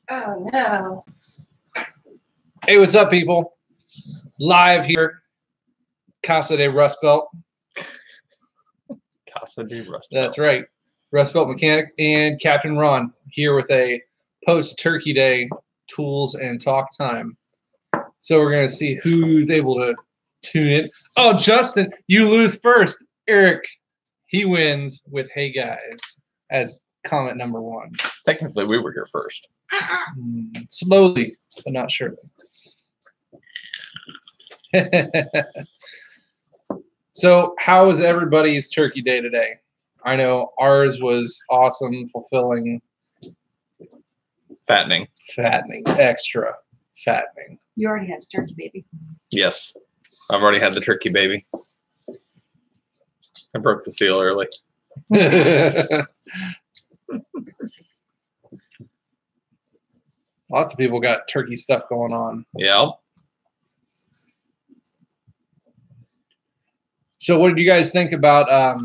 Oh no. Hey, what's up, people? Live here, Casa de Rust Belt. Casa de Rust Belt. That's right. Rust Belt Mechanic and Captain Ron here with a post-Turkey Day tools and talk time. So we're going to see who's able to tune in. Oh, Justin, you lose first. Eric, he wins with "Hey guys" as comment number 1. Technically, we were here first. Slowly, but not surely. So, how was everybody's Turkey Day today? I know ours was awesome, fulfilling, Fattening. extra fattening. You already had a turkey baby. Yes. I've already had the turkey baby. I broke the seal early. Lots of people got turkey stuff going on. Yeah. So, what did you guys think about? I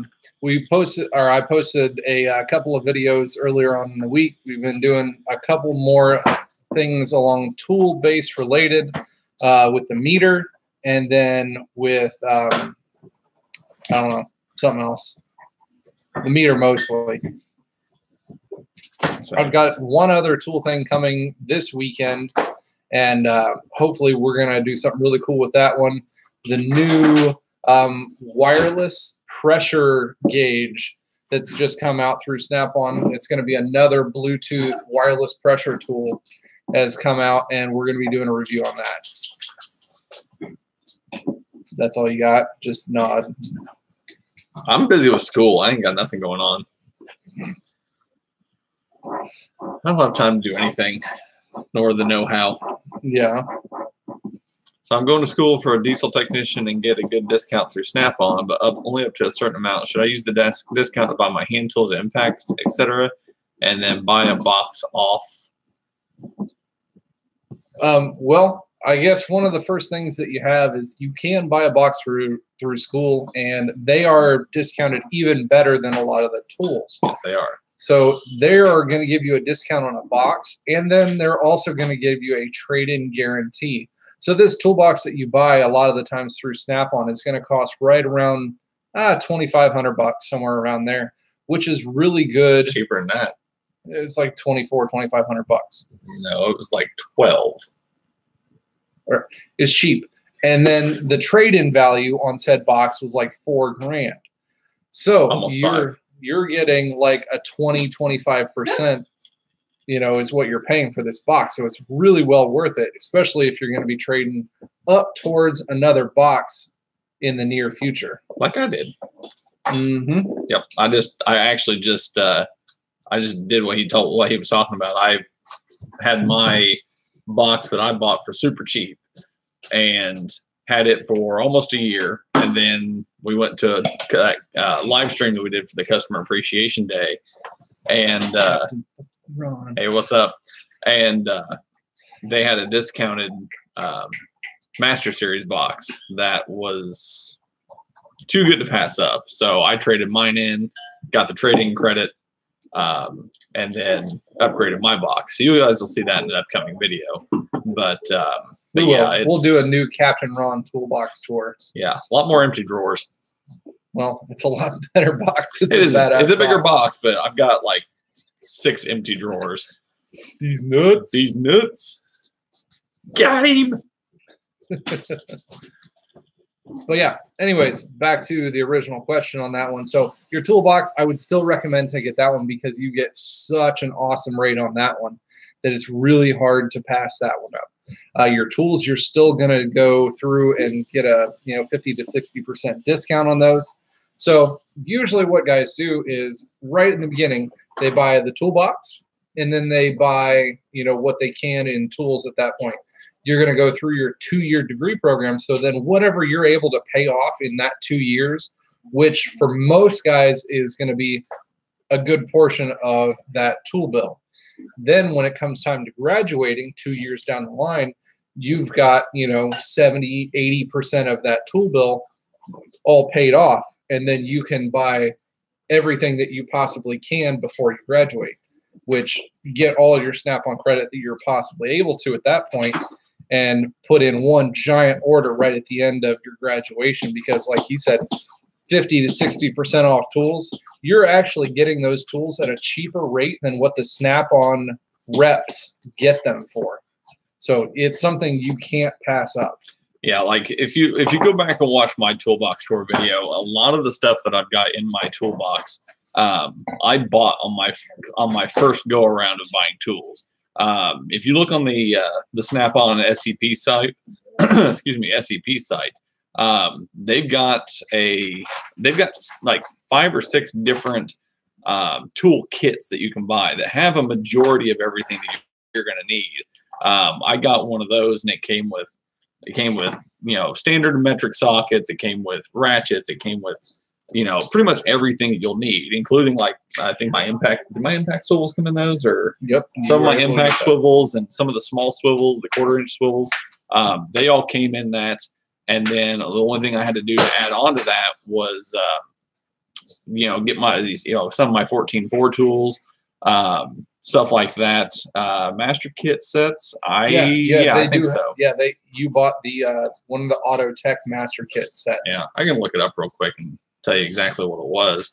posted a couple of videos earlier on in the week. We've been doing a couple more things along tool-based related with the meter, and then with I don't know, something else. The meter mostly. So I've got one other tool thing coming this weekend, and hopefully we're gonna do something really cool with that one. The new wireless pressure gauge that's just come out through Snap-on. It's going to be another Bluetooth wireless pressure tool has come out, and we're going to be doing a review on that. That's all you got? Just nod. I'm busy with school. I ain't got nothing going on. I don't have time to do anything, nor the know-how. Yeah. So I'm going to school for a diesel technician and get a good discount through Snap-on, but only up to a certain amount. Should I use the discount to buy my hand tools, impacts, etc., and then buy a box off? Well, I guess one of the first things that you have is you can buy a box through school, and they are discounted even better than a lot of the tools. Yes, they are. So they are going to give you a discount on a box, and then they're also going to give you a trade-in guarantee. So this toolbox that you buy a lot of the times through Snap-on is going to cost right around $2,500, somewhere around there, which is really good. Cheaper than that. It's like $2,500. No, it was like 12. It's cheap. And then the trade-in value on said box was like $4,000. So almost you're getting like a 25%, is what you're paying for this box. So it's really well worth it, especially if you're going to be trading up towards another box in the near future. Like I did. Mm-hmm. Yep. I just did what he was talking about. I had my box that I bought for super cheap and had it for almost a year. And then we went to a live stream that we did for the Customer Appreciation Day. And Ron. hey, what's up? And they had a discounted Master Series box that was too good to pass up. So I traded mine in, got the trading credit, and then upgraded my box. So you guys will see that in an upcoming video. But yeah, we'll do a new Captain Ron toolbox tour. Yeah, a lot more empty drawers. Well, it's a lot better box. It's a bigger box, but I've got like 6 empty drawers. These nuts. Got him. But yeah, anyways, back to the original question on that one. So your toolbox, I would still recommend to get that one because you get such an awesome rate on that one that it's really hard to pass that one up. Your tools, you're still going to go through and get a 50 to 60% discount on those. So usually what guys do is right in the beginning, they buy the toolbox and then they buy, what they can in tools at that point. You're going to go through your 2-year degree program. So then whatever you're able to pay off in that 2 years, which for most guys is going to be a good portion of that tool bill. Then when it comes time to graduating 2 years down the line, you've got, 70, 80% of that tool bill all paid off. And then you can buy everything that you possibly can before you graduate. which get all of your Snap-on credit that you're possibly able to at that point, and put in one giant order right at the end of your graduation. Because like he said, 50 to 60% off tools, you're actually getting those tools at a cheaper rate than what the Snap-on reps get them for. So it's something you can't pass up. Yeah, like if you go back and watch my toolbox tour video, a lot of the stuff that I've got in my toolbox, I bought on my first go around of buying tools. If you look on the Snap-on SCP site, excuse me, SCP site, they've got like 5 or 6 different tool kits that you can buy that have a majority of everything that you're going to need. I got one of those, and it came with standard metric sockets. It came with ratchets. It came with pretty much everything that you'll need, including like I think my impact swivels come in those, or Yep. some of my impact swivels and some of the small swivels, the 1/4 inch swivels. They all came in that. And then the only thing I had to do to add on to that was, get some of my 14-4 tools, stuff like that. Master kit sets. I think so. Yeah, you bought the one of the Auto Tech Master Kit sets. Yeah, I can look it up real quick and tell you exactly what it was.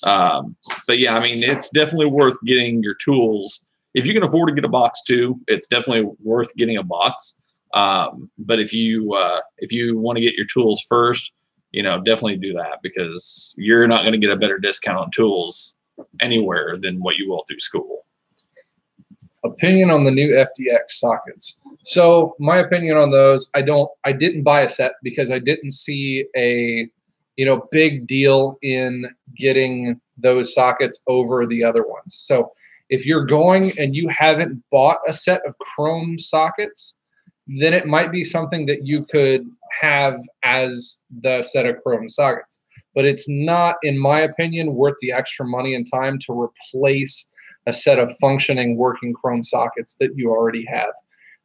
But yeah, I mean, it's definitely worth getting your tools. If you can afford to get a box too, it's definitely worth getting a box. But if you want to get your tools first, definitely do that, because you're not going to get a better discount on tools anywhere than what you will through school. Opinion on the new FDX sockets. So my opinion on those, I didn't buy a set because I didn't see a, big deal in getting those sockets over the other ones. So if you're going and you haven't bought a set of chrome sockets, then it might be something that you could have as the set of chrome sockets. But it's not, in my opinion, worth the extra money and time to replace a set of functioning working chrome sockets that you already have.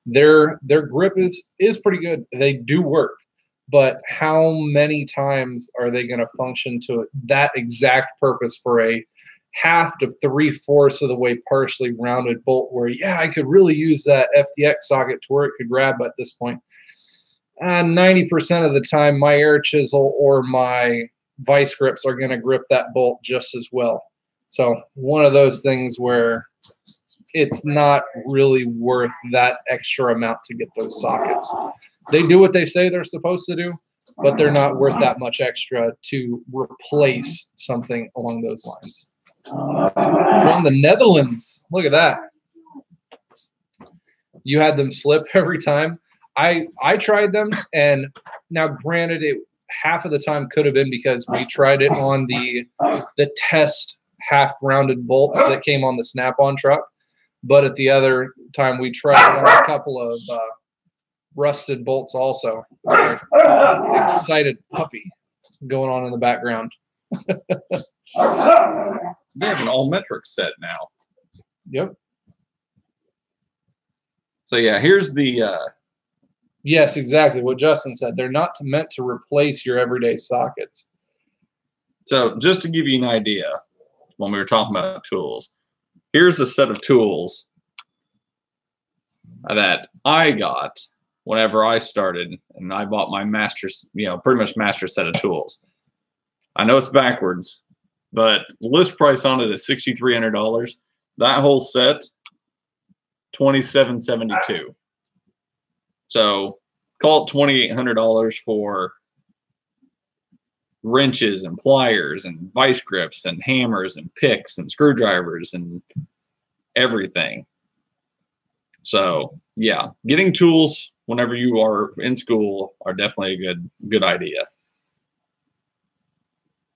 Their grip is pretty good. They do work. But how many times are they going to function to that exact purpose for a half to 3/4 of the way partially rounded bolt where, yeah, I could really use that FDX socket to where it could grab at this point? 90% of the time, my air chisel or my vice grips are going to grip that bolt just as well. So one of those things where it's not really worth that extra amount to get those sockets. They do what they say they're supposed to do, but they're not worth that much extra to replace something along those lines. From the Netherlands, look at that. You had them slip every time. I tried them, and now granted, it half of the time could have been because we tried it on the test half rounded bolts that came on the Snap-on truck, but at the other time we tried it on a couple of rusted bolts also. Excited puppy going on in the background. They have an all metric set now. Yep. So yeah, here's the yes, exactly what Justin said. They're not meant to replace your everyday sockets. So just to give you an idea, when we were talking about tools, here's a set of tools that I got whenever I started, and I bought my master's, pretty much master set of tools. I know it's backwards, but the list price on it is $6,300. That whole set, $2,772. So call it $2,800 for wrenches and pliers and vice grips and hammers and picks and screwdrivers and everything. So yeah, getting tools whenever you are in school are definitely a good idea.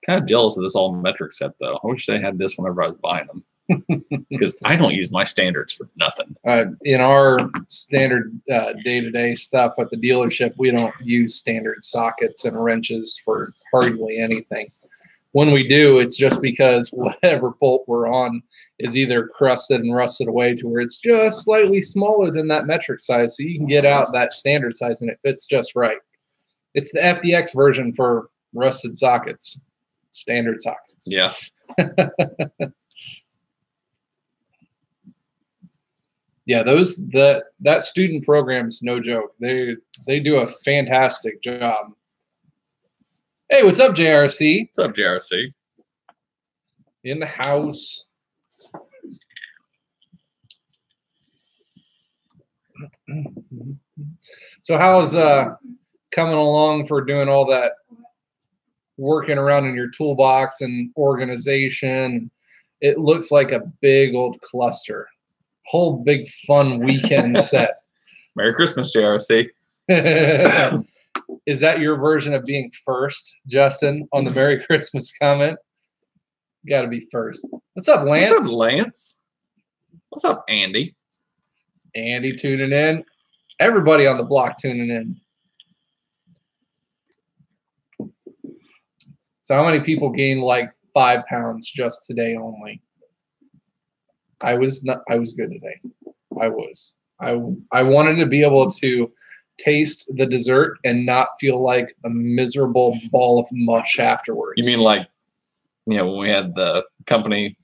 Kind of jealous of this all metric set though. I wish they had this whenever I was buying them, because I don't use my standards for nothing. In our standard day-to-day stuff at the dealership, we don't use standard sockets and wrenches for hardly anything. When we do, it's just because whatever bolt we're on is either crusted and rusted away to where it's just slightly smaller than that metric size, so you can get out that standard size and it fits just right. It's the FDX version for rusted sockets, standard sockets. Yeah. Yeah, that student program's no joke. They do a fantastic job. Hey, what's up, JRC? What's up, JRC? In the house. So how's coming along for doing all that working around in your toolbox and organization? It looks like a big old cluster. Whole big fun weekend set. Merry Christmas, JRC. Is that your version of being first, Justin, on the Merry Christmas comment? Got to be first. What's up, Lance? What's up, Lance? What's up, Andy? Andy tuning in. Everybody on the block tuning in. So how many people gained like 5 pounds just today only? I was good today. I wanted to be able to taste the dessert and not feel like a miserable ball of mush afterwards. You mean like, when we had the company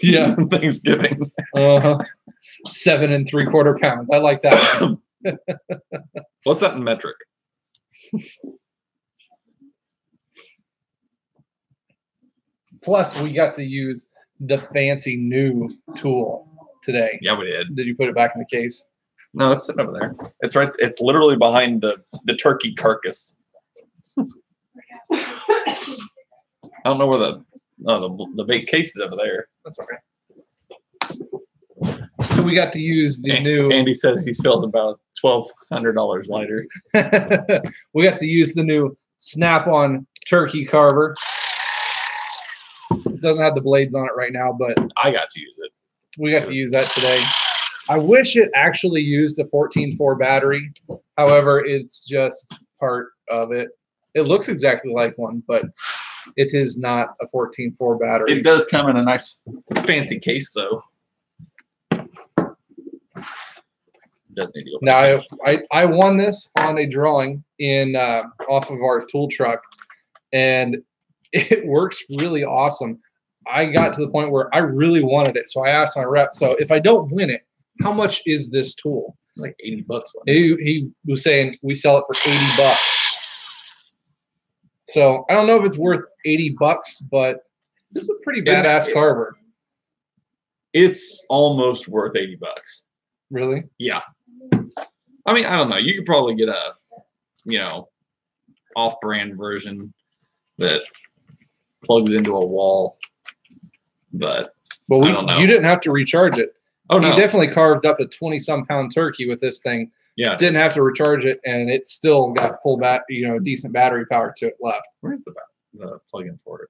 Yeah. Thanksgiving? 7 3/4 pounds. I like that one. What's that in metric? Plus, we got to use the fancy new tool today. Yeah, we did. Did you put it back in the case? No, it's sitting over there. It's right. It's literally behind the turkey carcass. I don't know where the big case is over there. That's okay. So we got to use the new. Andy says he feels about $1,200 lighter. We got to use the new Snap-on turkey carver. It doesn't have the blades on it right now, but I got to use it. we got to use that today. I wish it actually used a 14-4 battery. However, it's just part of it. It looks exactly like one, but it is not a 14-4 battery. It does come in a nice fancy case, though. It does need to go. Now, I won this on a drawing in off of our tool truck, and it works really awesome. I got to the point where I really wanted it, so I asked my rep, so if I don't win it, how much is this tool? It's like $80. He was saying we sell it for $80. So I don't know if it's worth $80, but this is a pretty badass carver. It's almost worth $80. Really? Yeah. I mean, I don't know. You could probably get a, off-brand version that plugs into a wall, but I don't know. You didn't have to recharge it. Oh no, You definitely carved up a 20-some pound turkey with this thing. yeah. Didn't have to recharge it, and it still got full decent battery power to it left. Where's the plug-in for it?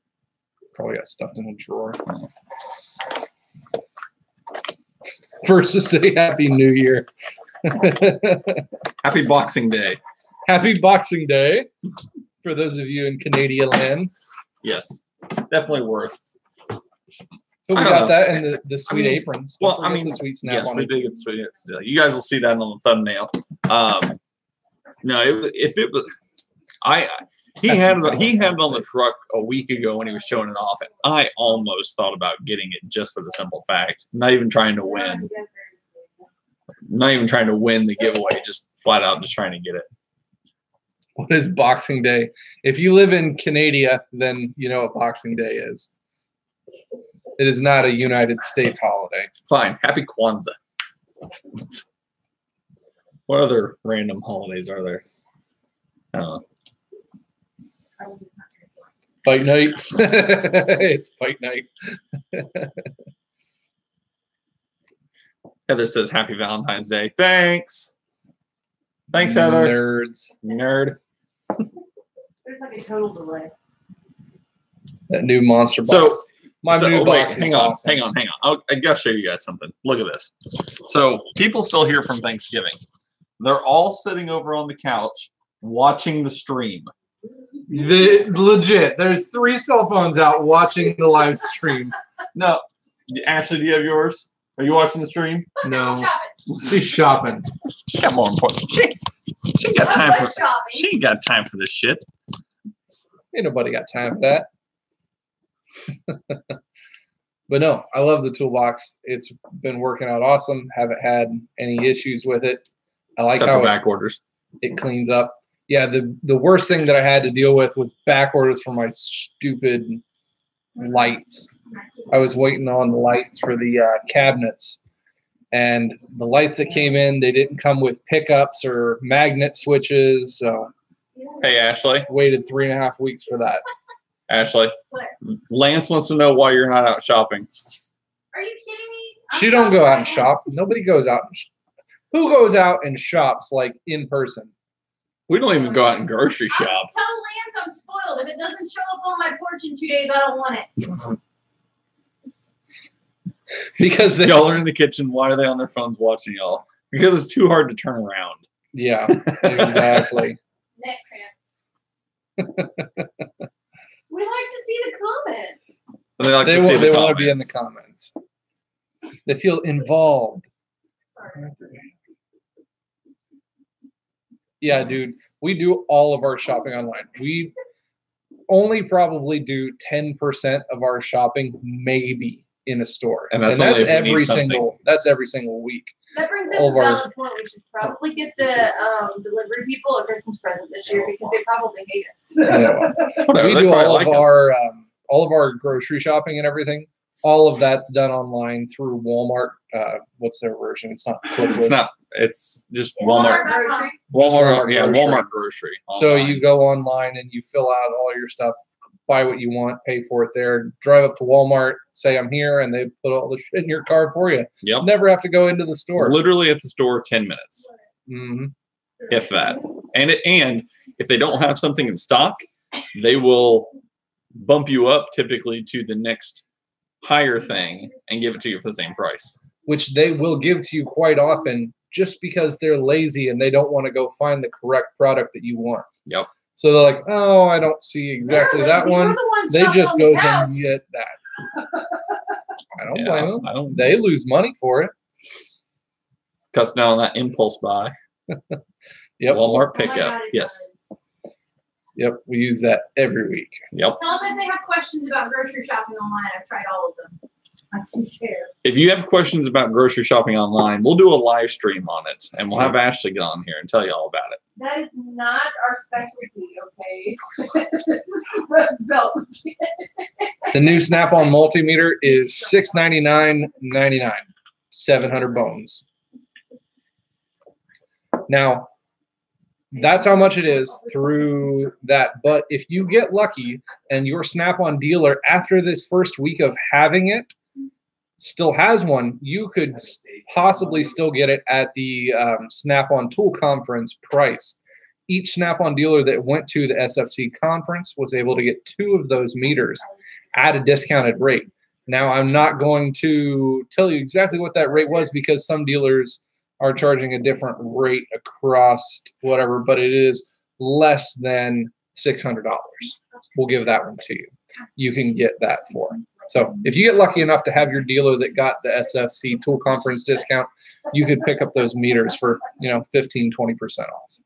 Probably got stuffed in a drawer. First to say Happy New Year. Happy Boxing Day. Happy Boxing Day for those of you in Canadian land. Yes, definitely worth. But we I don't got know. that and the sweet aprons. Don't Well, I forget mean, the sweet snap Yes, on we it. did get sweet. You guys will see that on the thumbnail. No, if it was, he had it on the truck a week ago when he was showing it off, and I almost thought about getting it just for the simple fact, not even trying to win the giveaway, just flat out just trying to get it. What is Boxing Day? If you live in Canada, then you know what Boxing Day is. It is not a United States holiday. Fine, happy Kwanzaa. What other random holidays are there? Fight night. It's fight night. Heather says happy Valentine's Day. Thanks. Thanks, Heather. Nerds. Nerd. There's like a total delay. That new monster box. So- My new wait, box is hang on, awesome. hang on. I gotta show you guys something. Look at this. So people still here from Thanksgiving. They're all sitting over on the couch watching the stream. Legit. There's 3 cell phones out watching the live stream. No, Ashley, do you have yours? Are you watching the stream? No. She's shopping. She got more important. She ain't got time for. She ain't got time for this shit. Ain't nobody got time for that. But no, I love the toolbox. It's been working out awesome. Haven't had any issues with it. I like Except how for back orders. it cleans up. Yeah, the worst thing that I had to deal with was back orders for my stupid lights. I was waiting on the lights for the cabinets, and the lights that came in, they didn't come with pickups or magnet switches. So Hey, Ashley. waited 3.5 weeks for that. Ashley. What? Lance wants to know why you're not out shopping. Are you kidding me? She don't go out and shop. Nobody goes out. Who goes out and shops like in person? We don't even go out and grocery shop. Tell Lance I'm spoiled. If it doesn't show up on my porch in 2 days, I don't want it. Because they Y'all are in the kitchen. Why are they on their phones watching y'all? Because it's too hard to turn around. Yeah, exactly. Neck cramp. We like to see the comments. And they like They to see want the to be in the comments. comments. They feel involved. Sorry. Yeah, dude, we do all of our shopping online. We only probably do 10% of our shopping maybe in a store. And that's only if we need something. That's every single week. That brings up All a of our- valid point. We should probably get the delivery people a Christmas present this year because they probably hate us. Yeah. Whatever, We they do probably all like of us. our grocery shopping and everything. All of that's done online through Walmart. What's their version? It's not Clicklist. It's not. It's just Walmart. Grocery. Walmart Yeah, grocery. Walmart grocery. So online. you go online and you fill out all your stuff, buy what you want, pay for it there, drive up to Walmart, say I'm here, and they put all the shit in your cart for you. Yep. Never have to go into the store. Literally at the store, 10 minutes, hmm if that. And if they don't have something in stock, they will bump you up typically to the next higher thing and give it to you for the same price. Which they will give to you quite often just because they're lazy and they don't want to go find the correct product that you want. Yep. So they're like, oh, I don't see exactly that one. They just goes and get that. I don't blame them. I don't. They lose money for it. Cuts down on that impulse buy. Yep. Walmart Oh my pickup. God, it Yes. does. Yep. We use that every week. Yep. Tell them if they have questions about grocery shopping online. I've tried all of them. I can share. If you have questions about grocery shopping online, we'll do a live stream on it, and we'll have Ashley get on here and tell you all about it. That is not our specialty, okay? This is the Rust Belt. The new Snap-on multimeter is $699.99, 700 bones. Now, that's how much it is through that. But if you get lucky and your Snap-on dealer, after this first week of having it, still has one, you could possibly still get it at the Snap-on Tool Conference price. Each Snap-on dealer that went to the SFC conference was able to get 2 of those meters at a discounted rate. Now, I'm not going to tell you exactly what that rate was because some dealers are charging a different rate across whatever, but it is less than $600. We'll give that one to you. You can get that for. So if you get lucky enough to have your dealer that got the SFC Tool Conference discount, you could pick up those meters for 15, 20% off.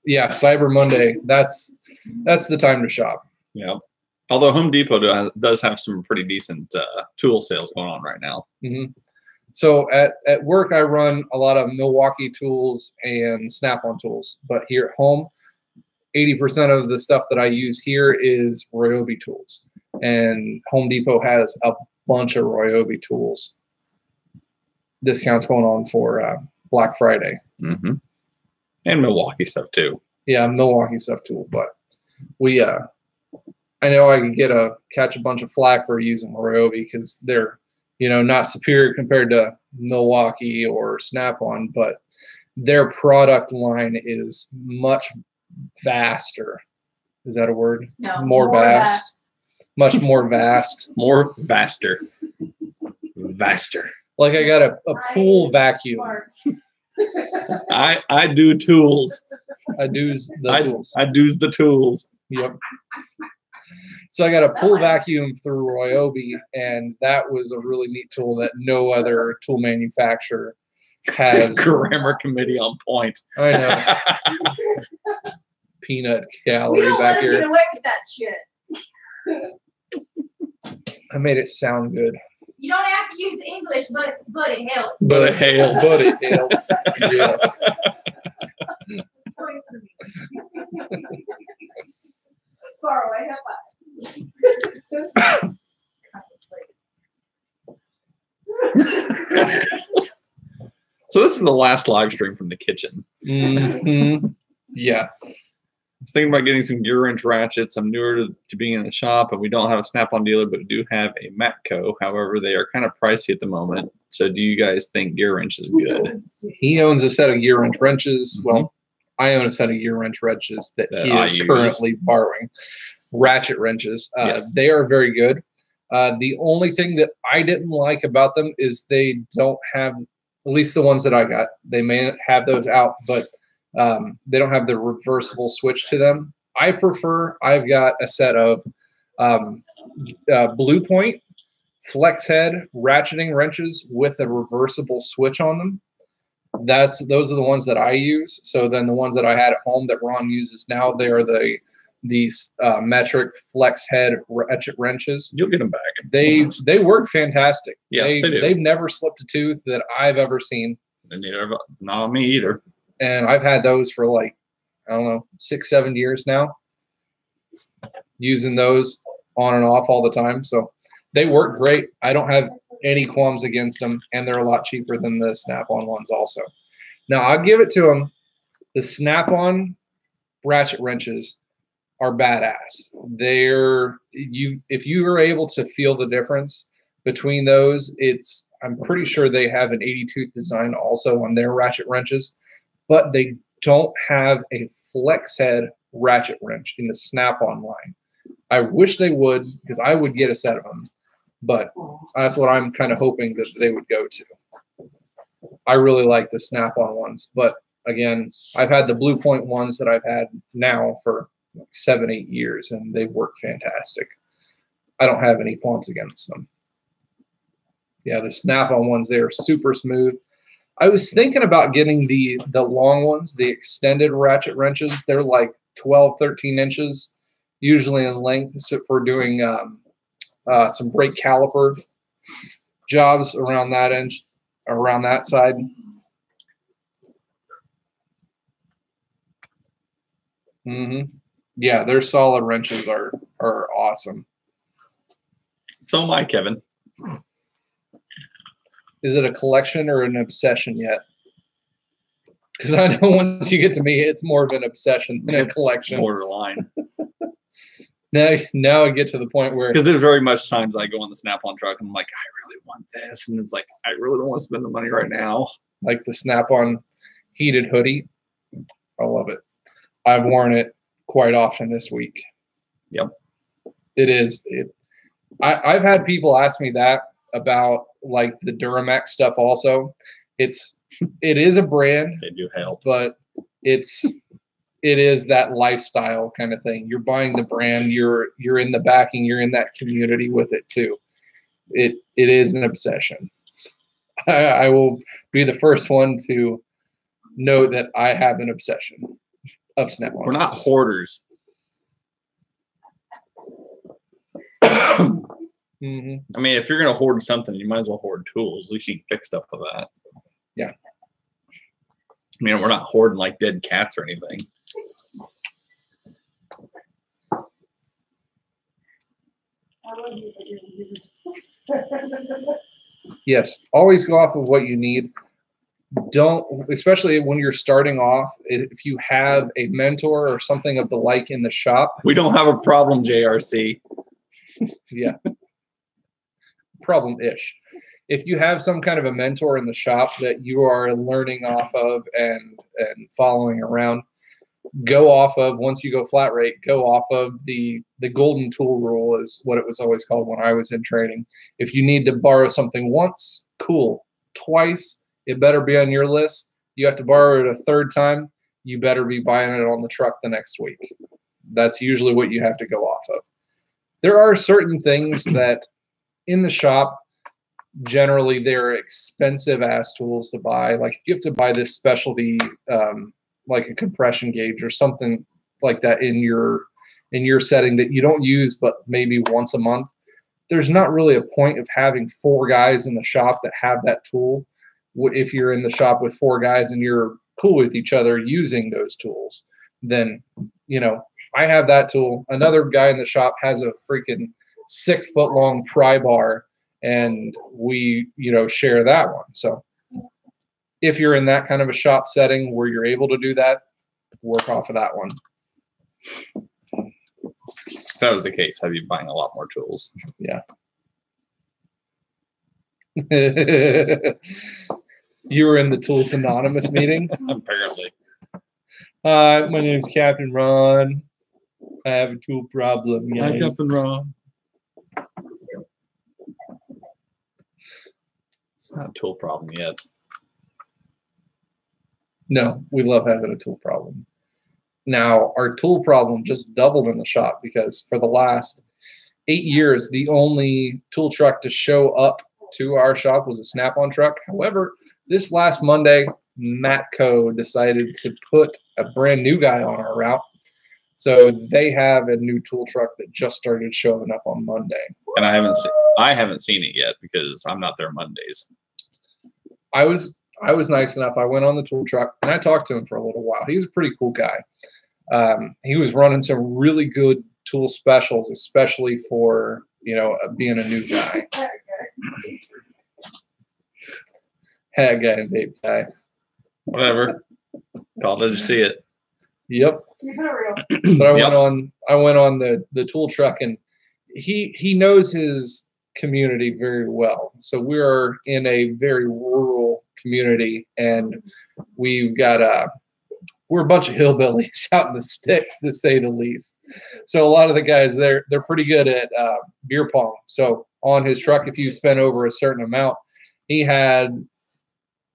Yeah, Cyber Monday. That's the time to shop. Yeah. Although Home Depot does have some pretty decent tool sales going on right now. Mm-hmm. So at work, I run a lot of Milwaukee tools and Snap-on tools, but here at home, 80% of the stuff that I use here is Ryobi tools, and Home Depot has a bunch of Ryobi tools. Discounts going on for Black Friday. Mm-hmm. And Milwaukee stuff too. Yeah, Milwaukee stuff too, but we I know I could catch a bunch of flack for using Ryobi because they're not superior compared to Milwaukee or Snap-on, but their product line is much vaster. Is that a word? No, More vast. Much more vast. More vaster. Vaster. Like I got a pool vacuum. Smart. I do tools. I do's the tools. I do's the tools. Yep. So I got a pool vacuum through Ryobi, and that was a really neat tool that no other tool manufacturer has. Grammar committee on point. I know. Peanut We gallery don't let back them get here. away with that shit. I made it sound good. You don't have to use English, but it helps. But it hails. But it helps. Yeah. Far away, So this is the last live stream from the kitchen. Yeah. I was thinking about getting some gear wrench ratchets. I'm newer to being in the shop, and we don't have a Snap-on dealer, but we do have a Matco. However, they are kind of pricey at the moment. So do you guys think gear wrench is good? He owns a set of gear wrench wrenches. Well, I own a set of gear wrench wrenches that he I is use. currently borrowing. Ratchet wrenches. Yes. They are very good. The only thing that I didn't like about them is they don't have, at least the ones that I got, they may have those out, but they don't have the reversible switch to them. I've got a set of Blue Point flex head ratcheting wrenches with a reversible switch on them. Those are the ones that I use. So then the ones that I had at home that Ron uses now, they are the metric flex head ratchet wrenches. You'll get them back. They work fantastic. Yeah, they do. They've never slipped a tooth that I've ever seen. And not on me either. And I've had those for like, I don't know, 6-7 years now, using those on and off all the time. So they work great. I don't have any qualms against them, and they're a lot cheaper than the Snap-on ones also. Now, I'll give it to them. The Snap-on ratchet wrenches are badass. If you are able to feel the difference between those, I'm pretty sure they have an 80-tooth design also on their ratchet wrenches, but they don't have a flex head ratchet wrench in the Snap-on line. I wish they would, because I would get a set of them, but that's what I'm kind of hoping that they would go to. I really like the Snap-on ones, but again, I've had the Blue Point ones that I've had now for like 7-8 years, and they work fantastic. I don't have any qualms against them. Yeah, the Snap-on ones, they are super smooth. I was thinking about getting the long ones, the extended ratchet wrenches. They're like 12, 13 inches, usually in length, for doing some brake caliper jobs around that side. Yeah, their solid wrenches are awesome. So am I, Kevin. Is it a collection or an obsession yet? Because I know once you get to me, it's more of an obsession than a collection. Borderline. Now I get to the point where, Because there's very much times I go on the Snap-on truck and I'm like, I really want this, and it's like, I really don't want to spend the money right now. like the Snap-on heated hoodie, I love it. I've worn it quite often this week. Yep. It is. I've had people ask me that about like the Duramax stuff also. It is a brand. They do help. But it is that lifestyle kind of thing. You're buying the brand, you're in the backing, you're in that community with it too. It is an obsession. I will be the first one to note that I have an obsession of Snap-on. We're not hoarders. Mm-hmm. I mean, if you're going to hoard something, you might as well hoard tools. At least you can fix stuff with that. Yeah. I mean, we're not hoarding like dead cats or anything. Yes, always go off of what you need. Don't, especially when you're starting off, if you have a mentor or something of the like in the shop. We don't have a problem, JRC. Yeah. Problem-ish. If you have some kind of a mentor in the shop that you are learning off of and following around, go off of, once you go flat rate, go off of the golden tool rule is what it was always called when I was in training. If you need to borrow something once, cool. Twice, it better be on your list. You have to borrow it a third time, you better be buying it on the truck the next week. That's usually what you have to go off of. There are certain things that in the shop, generally they're expensive ass tools to buy. Like if you have to buy this specialty, like a compression gauge or something like that in your in your setting that you don't use but maybe once a month, there's not really a point of having 4 guys in the shop that have that tool. If you're in the shop with 4 guys and you're cool with each other using those tools, then, you know, I have that tool. Another guy in the shop has a freaking 6-foot-long pry bar, and we, you know, share that one. So if you're in that kind of a shop setting where you're able to do that, work off of that one. If that was the case, I'd be buying a lot more tools. Yeah. You were in the Tools Anonymous meeting? Apparently. Hi, my name's Captain Ron. I have a tool problem, guys. Hi, Captain Ron. It's not a tool problem yet. No, we love having a tool problem. Now, our tool problem just doubled in the shop because for the last 8 years, the only tool truck to show up to our shop was a Snap-on truck. However, this last Monday, Matco decided to put a brand new guy on our route. So they have a new tool truck that just started showing up on Monday. And I haven't seen it yet because I'm not there Mondays. I was nice enough. I went on the tool truck and I talked to him for a little while. He was a pretty cool guy. He was running some really good tool specials, especially for, you know, being a new guy. Hat guy and vape guy. Whatever. Called it to see it. Yep. But I went on the tool truck, and he knows his community very well. So we're in a very rural community, and we've got we're a bunch of hillbillies out in the sticks, to say the least. So a lot of the guys they're pretty good at beer pong. So on his truck, if you spent over a certain amount, he had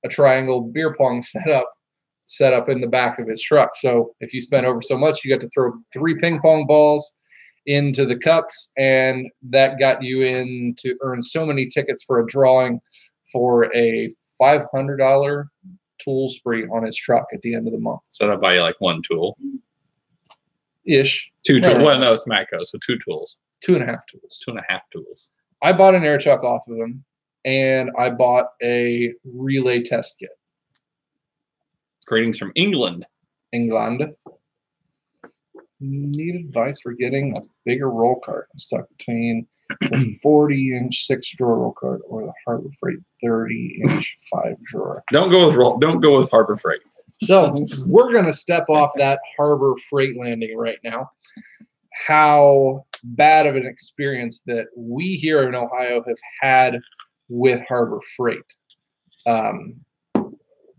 a triangle beer pong set up in the back of his truck. So if you spent over so much, you got to throw 3 ping pong balls into the cups, and that got you in to earn so many tickets for a drawing for a $500 tool spree on his truck at the end of the month. So I'll buy you like 1 tool. Ish. 2 tools. Right. Well, no, it's Matco, so 2 tools. 2.5 tools. 2.5 tools. I bought an air chuck off of him, and I bought a relay test kit. Greetings from England. England. Need advice for getting a bigger roll cart. I'm stuck between the 40-inch 6-drawer roll cart or the Harbor Freight 30-inch 5-drawer. Don't go with Harbor Freight. So we're going to step off that Harbor Freight landing right now. How bad of an experience that we here in Ohio have had with Harbor Freight.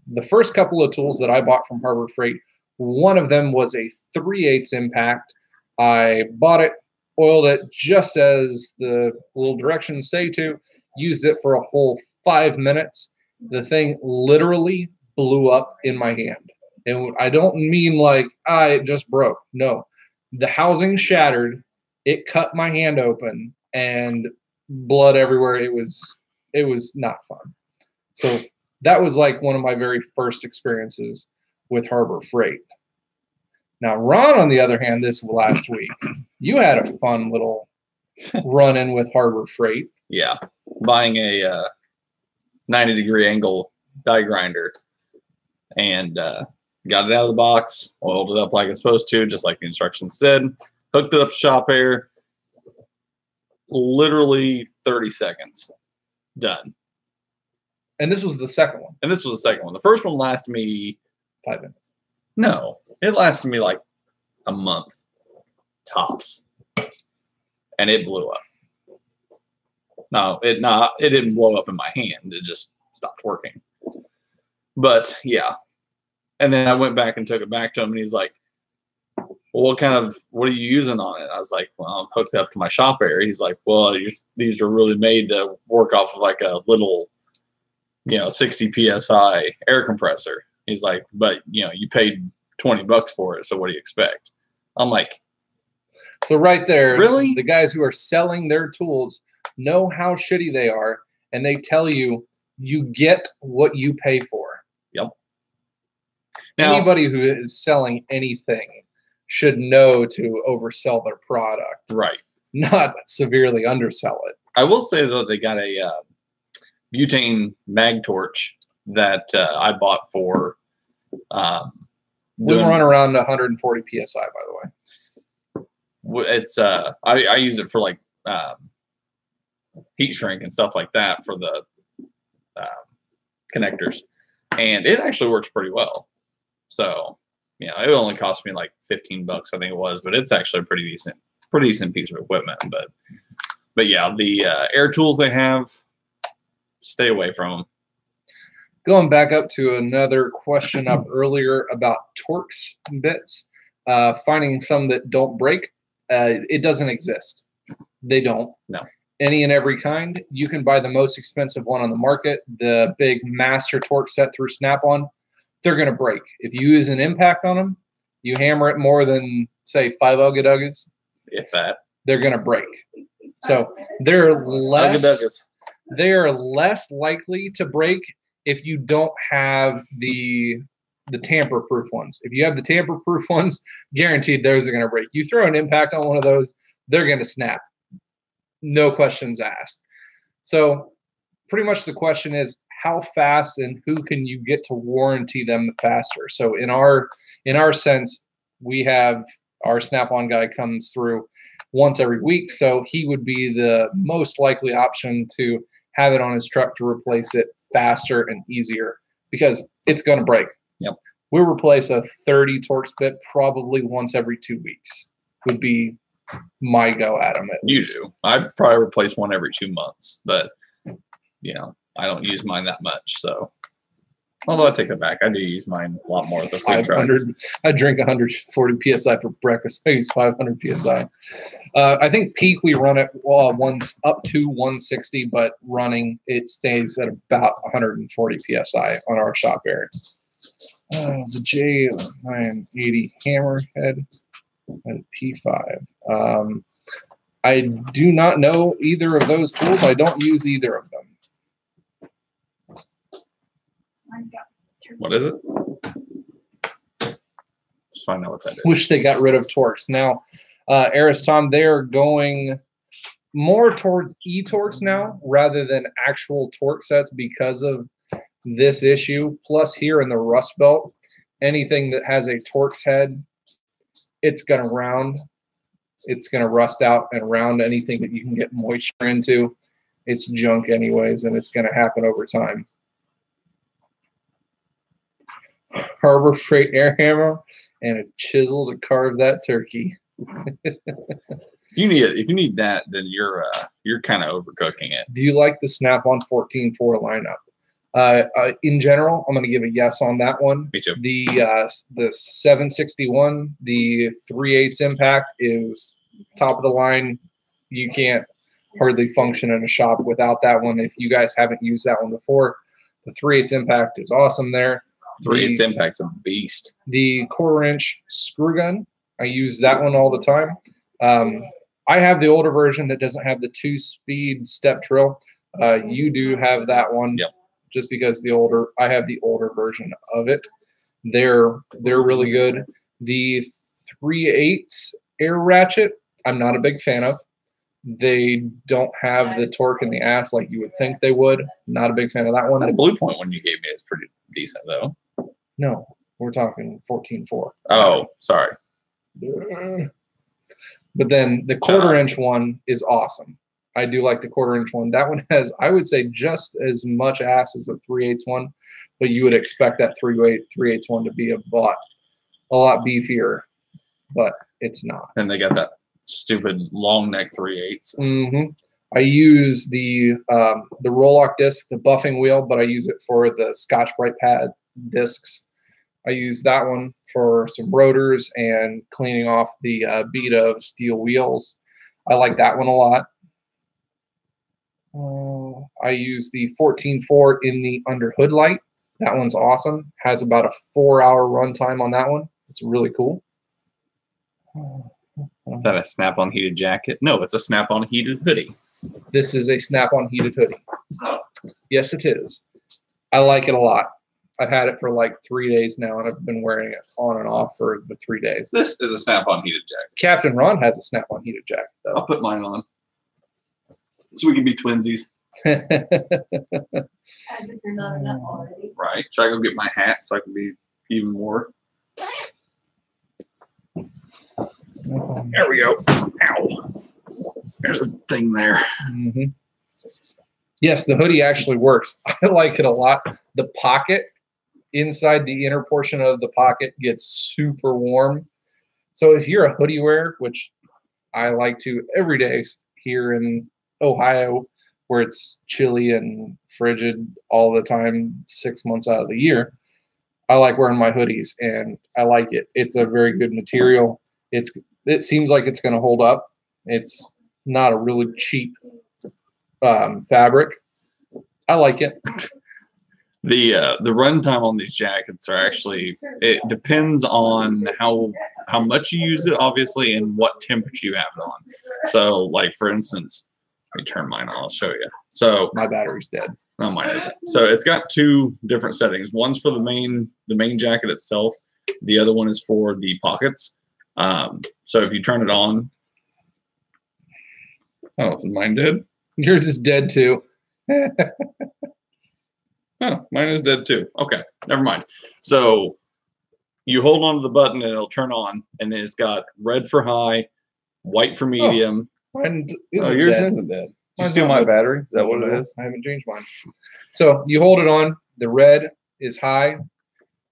The first couple of tools that I bought from Harbor Freight, one of them was a 3/8 impact. I bought it, oiled it just as the little directions say to, used it for a whole 5 minutes. The thing literally blew up in my hand. And I don't mean like, it just broke. No, the housing shattered. It cut my hand open and blood everywhere. It was not fun. So that was like one of my very first experiences with Harbor Freight. Now, Ron, on the other hand, this last week, you had a fun little run-in with Harbor Freight. Yeah. Buying a 90-degree angle die grinder and got it out of the box, oiled it up like it's supposed to, just like the instructions said, hooked it up to Shop Air, literally 30 seconds. Done. And this was the second one. And this was the second one. The first one lasted me 5 minutes. No, it lasted me like a month tops, and it blew up. No, it didn't blow up in my hand. It just stopped working. But yeah, and then I went back and took it back to him, and he's like, "Well, what are you using on it?" I was like, "Well, I'm hooked up to my Shop Air." He's like, "Well, these are really made to work off of like a little, 60 psi air compressor." He's like, "But you paid $20 for it, so what do you expect?" I'm like, so right there, really? The guys who are selling their tools know how shitty they are, and they tell you get what you pay for. Yep. Now, anybody who is selling anything should know to oversell their product, Right. not severely undersell it. I will say though, they got a butane mag torch that I bought for. We run around 140 psi, by the way. It's I use it for like heat shrink and stuff like that for the connectors, and it actually works pretty well. So you know, it only cost me like $15, I think it was, but it's actually a pretty decent piece of equipment. But yeah, the air tools they have, stay away from them. Going back up to another question up earlier about Torx bits, finding some that don't break, it doesn't exist. They don't. No. Any and every kind. You can buy the most expensive one on the market, the big master Torx set through Snap-on. They're going to break. If you use an impact on them, you hammer it more than, say, 5 Ugga-Duggas, If that. they're going to break. So they're less likely to break if you don't have the tamper-proof ones. If you have the tamper-proof ones, guaranteed those are going to break. You throw an impact on one of those, they're going to snap. No questions asked. So pretty much the question is, how fast and who can you get to warranty them faster? So in our sense, we have our Snap-on guy comes through once every week, so he would be the most likely option to have it on his truck to replace it faster and easier, because it's going to break. Yep. We'll replace a 30 Torx bit probably once every 2 weeks would be my go at them. You do. I'd probably replace one every 2 months, but you know, I don't use mine that much. So, although I take it back, I do use mine a lot more with the food trucks. I drink 140 psi for breakfast. I use 500 psi. I think peak we run at once up to 160, but running it stays at about 140 psi on our shop area. The J980 Hammerhead and P5. I do not know either of those tools. I don't use either of them. What is it? Let's find out what that is. Wish they got rid of Torx. Now, Aris Tom, they're going more towards e-Torx now rather than actual Torx sets because of this issue. Plus, here in the Rust Belt, anything that has a Torx head, it's going to round. It's going to rust out and round. Anything that you can get moisture into, it's junk anyways, and it's going to happen over time. Harbor Freight air hammer and a chisel to carve that turkey. If you need that, then you're kind of overcooking it. Do you like the Snap-on 14.4 lineup? In general, I'm going to give a yes on that one. Me too. The 761, the 3/8 impact is top of the line. You can't hardly function in a shop without that one. If you guys haven't used that one before, the 3/8 impact is awesome there. 3/8 impact's a beast. The 1/4-inch screw gun, I use that one all the time. I have the older version that doesn't have the 2-speed step drill. You do have that one. Yep. Just because I have the older version of it. They're really good. The 3/8 air ratchet, I'm not a big fan of. They don't have the torque in the ass like you would think they would. Not a big fan of that one. The Blue Point one you gave me is pretty decent though. No, we're talking 14.4. Oh, sorry. But then the 1/4-inch one is awesome. I do like the 1/4-inch one. That one has, I would say, just as much ass as the 3/8 one, but you would expect that 3/8 one to be a lot beefier, but it's not. And they got that stupid long neck 3/8. Mm-hmm. I use the Roloc disc, the buffing wheel, but I use it for the Scotch-Brite pad discs. I use that one for some rotors and cleaning off the bead of steel wheels. I like that one a lot. I use the 14.4 in the under hood light. That one's awesome. Has about a 4-hour run time on that one. It's really cool. Is that a Snap-on heated jacket? No, it's a Snap-on heated hoodie. This is a Snap-on heated hoodie. Yes, it is. I like it a lot. I've had it for like 3 days now, and I've been wearing it on and off for the 3 days. This is a Snap-on heated jacket. Captain Ron has a Snap-on heated jacket, though. I'll put mine on so we can be twinsies. As if you're not enough already. Right. Should I go get my hat so I can be even more? There we go. Ow. There's a thing there. Mm-hmm. Yes, the hoodie actually works. I like it a lot. The pocket inside the inner portion of the pocket gets super warm. So if you're a hoodie wearer, which I like to every day here in Ohio, where it's chilly and frigid all the time, 6 months out of the year, I like wearing my hoodies, and I like it. It's a very good material. It seems like it's going to hold up. It's not a really cheap fabric. I like it. The runtime on these jackets are actually, it depends on how much you use it, obviously, and what temperature you have it on. So, like for instance, let me turn mine on. I'll show you. So my battery's dead. No, mine isn't. So it's got two different settings. One's for the main jacket itself. The other one is for the pockets. So if you turn it on, oh, is mine dead? Yours is dead too. Oh, mine is dead too. Okay, never mind. So you hold on to the button and it'll turn on, and then it's got red for high, white for medium. Mine Yours dead. isn't dead. Mine's Steal not my dead. battery? Is that what it is? I haven't changed mine. So you hold it on. The red is high.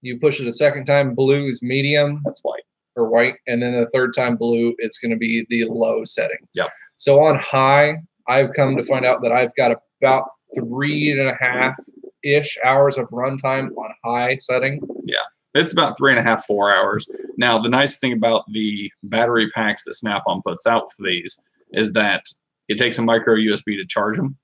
You push it a second time. Blue is medium. That's white. Or white. And then the third time blue, it's going to be the low setting. Yep. So on high, I've come to find out that I've got about 3.5-ish hours of runtime on high setting. Yeah. It's about 3.5, 4 hours. Now, the nice thing about the battery packs that Snap-on puts out for these is that it takes a micro USB to charge them.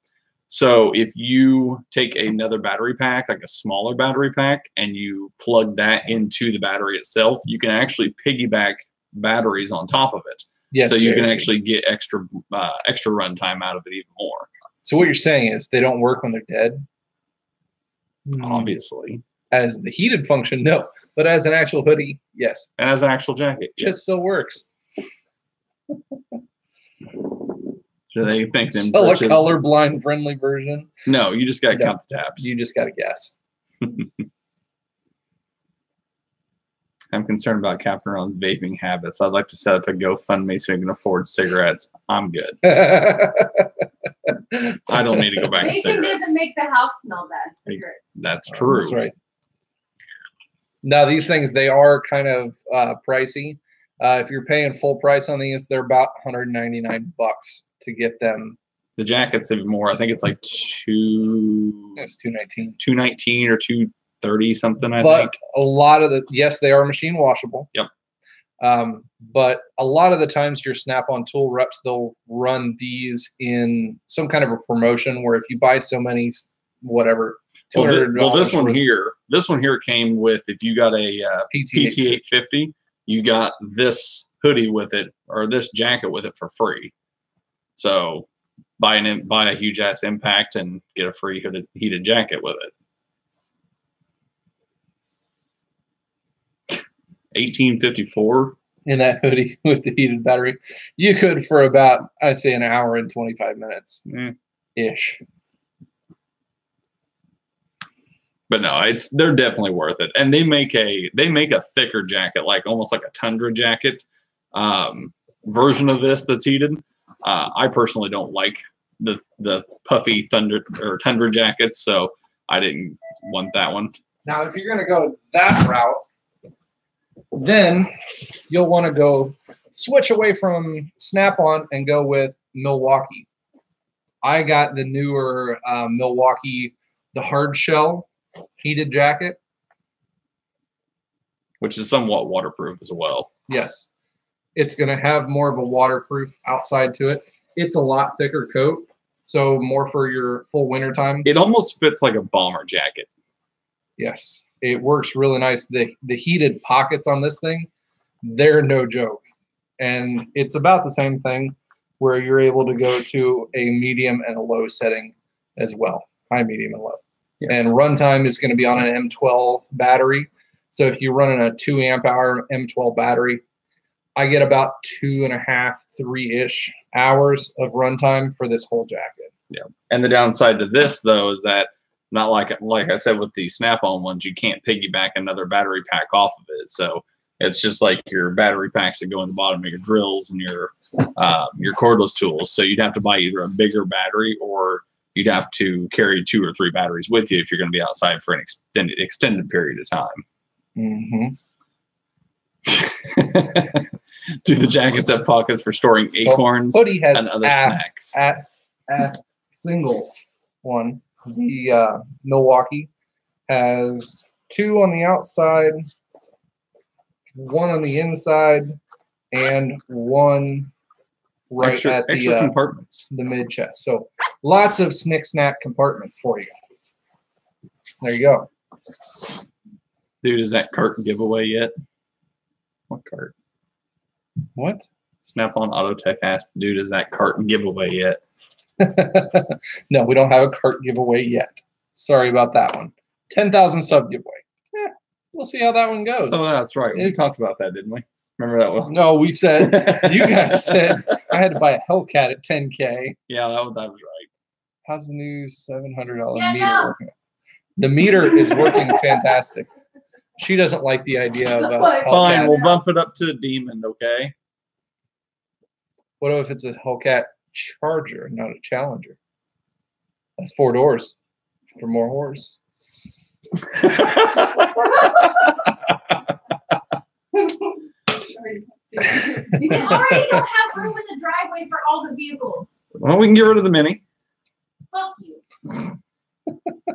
So if you take another battery pack, like a smaller battery pack, and you plug that into the battery itself, you can actually piggyback batteries on top of it. Yes, so you can actually get extra runtime out of it even more. So what you're saying is they don't work when they're dead? Obviously. As the heated function, no. But as an actual hoodie, yes. And as an actual jacket, yes. It still works. Do they think them Sell a colorblind friendly version? No, you just got to count the tabs. You just got to guess. I'm concerned about Captain Ron's vaping habits. I'd like to set up a GoFundMe so he can afford cigarettes. I'm good. I don't need to go back to Vaping cigarettes. doesn't make the house smell bad. Cigarettes. That's true. That's right. Now, these things, they are kind of pricey. If you're paying full price on these, they're about $199 to get them. The jacket's even more. I think it's like It's $219. $219 or $230 something. I But think. a lot of yes, they are machine washable. Yep. But a lot of the times, your Snap-on tool reps, they'll run these in some kind of a promotion where if you buy so many, whatever. Well, this one here came with, if you got a PT850, you got this hoodie with it, or this jacket with it for free. So buy a huge ass Impact and get a free heated jacket with it. $18.54 in that hoodie with the heated battery. You could for about, I'd say, an hour and 25 minutes ish. But no, they're definitely worth it, and they make a thicker jacket, like almost like a tundra jacket version of this that's heated. I personally don't like the puffy tundra jackets, so I didn't want that one. Now, if you're going to go that route, then you'll want to go switch away from Snap-on and go with Milwaukee. I got the newer Milwaukee, the hard shell heated jacket, which is somewhat waterproof as well. Yes, it's going to have more of a waterproof outside to it. It's a lot thicker coat, so more for your full winter time. It almost fits like a bomber jacket. Yes, it works really nice. The heated pockets on this thing, they're no joke, and it's about the same thing where you're able to go to a medium and a low setting as well, high, medium, and low. Yes. and runtime is going to be on an M12 battery. So if you run in a 2 amp hour M12 battery, I get about 2.5, 3-ish hours of runtime for this whole jacket. Yeah. And the downside to this though is that not like I said with the Snap-on ones, you can't piggyback another battery pack off of it. So it's just like your battery packs that go in the bottom of your drills and your cordless tools. So you'd have to buy either a bigger battery or you'd have to carry 2 or 3 batteries with you if you're going to be outside for an extended period of time. Mm-hmm. Do the jackets have pockets for storing acorns Hoodie has and other snacks? At single one, the Milwaukee has 2 on the outside, 1 on the inside, and 1 right extra, at extra compartments. the mid chest. So lots of snick snack compartments for you. There you go. Dude, is that cart giveaway yet? What cart? What? Snap-on Autotech asked, dude, is that cart giveaway yet? No, we don't have a cart giveaway yet. Sorry about that one. 10,000 sub giveaway. We'll see how that one goes. Oh, that's right. We talked about that, didn't we? Remember that one? No, we said, you guys said I had to buy a Hellcat at 10K. Yeah, that was right. How's the new $700 Yeah, meter no. working? The meter is working fantastic. She doesn't like the idea of a Fine, Fine, Hellcat. we'll bump it up to a demon, okay? What if it's a Hellcat Charger, not a Challenger? That's 4 doors for more horse. We already don't have room in the driveway for all the vehicles. Well, we can get rid of the Mini. Fuck you.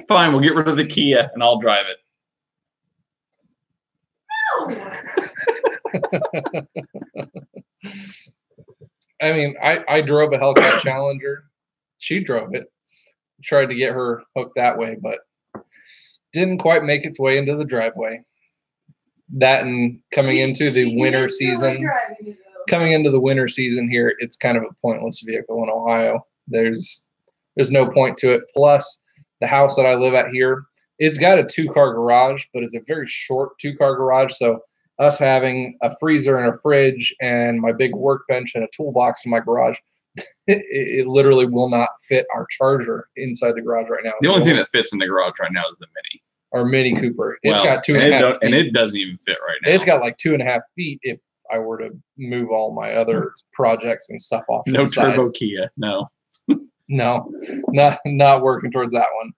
Fine, we'll get rid of the Kia and I'll drive it. No. I mean, I drove a Hellcat Challenger. She drove it. Tried to get her hooked that way, but didn't quite make its way into the driveway. That and coming into the winter season. Coming into the winter season here, it's kind of a pointless vehicle in Ohio. There's no point to it. Plus, the house that I live at here, it's got a 2-car garage, but it's a very short 2-car garage. So us having a freezer and a fridge and my big workbench and a toolbox in my garage, it literally will not fit our Charger inside the garage right now. The only thing that fits in the garage right now is the Mini. Our Mini Cooper. It's Well, got 2.5 feet. and it doesn't even fit right now. It's got like 2.5 feet if I were to move all my other projects and stuff off. to no the side. turbo Kia. No. No, not working towards that one.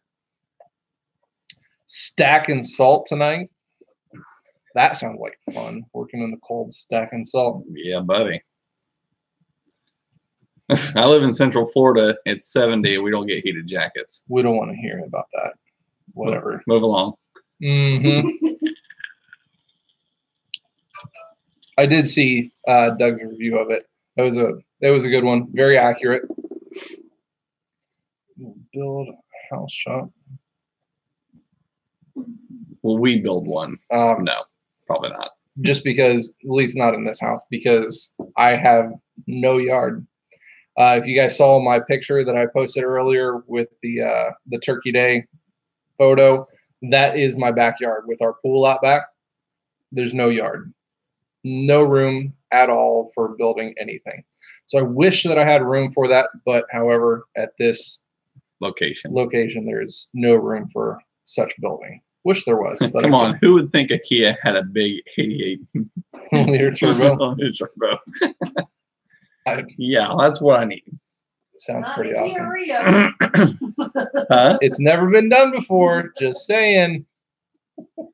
Stacking salt tonight. That sounds like fun. Working in the cold, stacking salt. Yeah, buddy. I live in Central Florida. It's 70. We don't get heated jackets. We don't want to hear about that. Whatever. Move along. Mm-hmm. I did see Doug's review of it. It was a good one. Very accurate. Build a house shop. Will we build one? No, probably not. Just because, at least not in this house, because I have no yard. If you guys saw my picture that I posted earlier with the Turkey Day photo, that is my backyard with our pool out back. There's no yard, no room at all for building anything. So I wish that I had room for that, but however, at this Location. there's no room for such building. Wish there was. But Come on, who would think a Kia had a big 88 liter turbo. turbo? I- Yeah, that's what I need. Sounds Not pretty a awesome. Rio. Huh? It's never been done before. Just saying.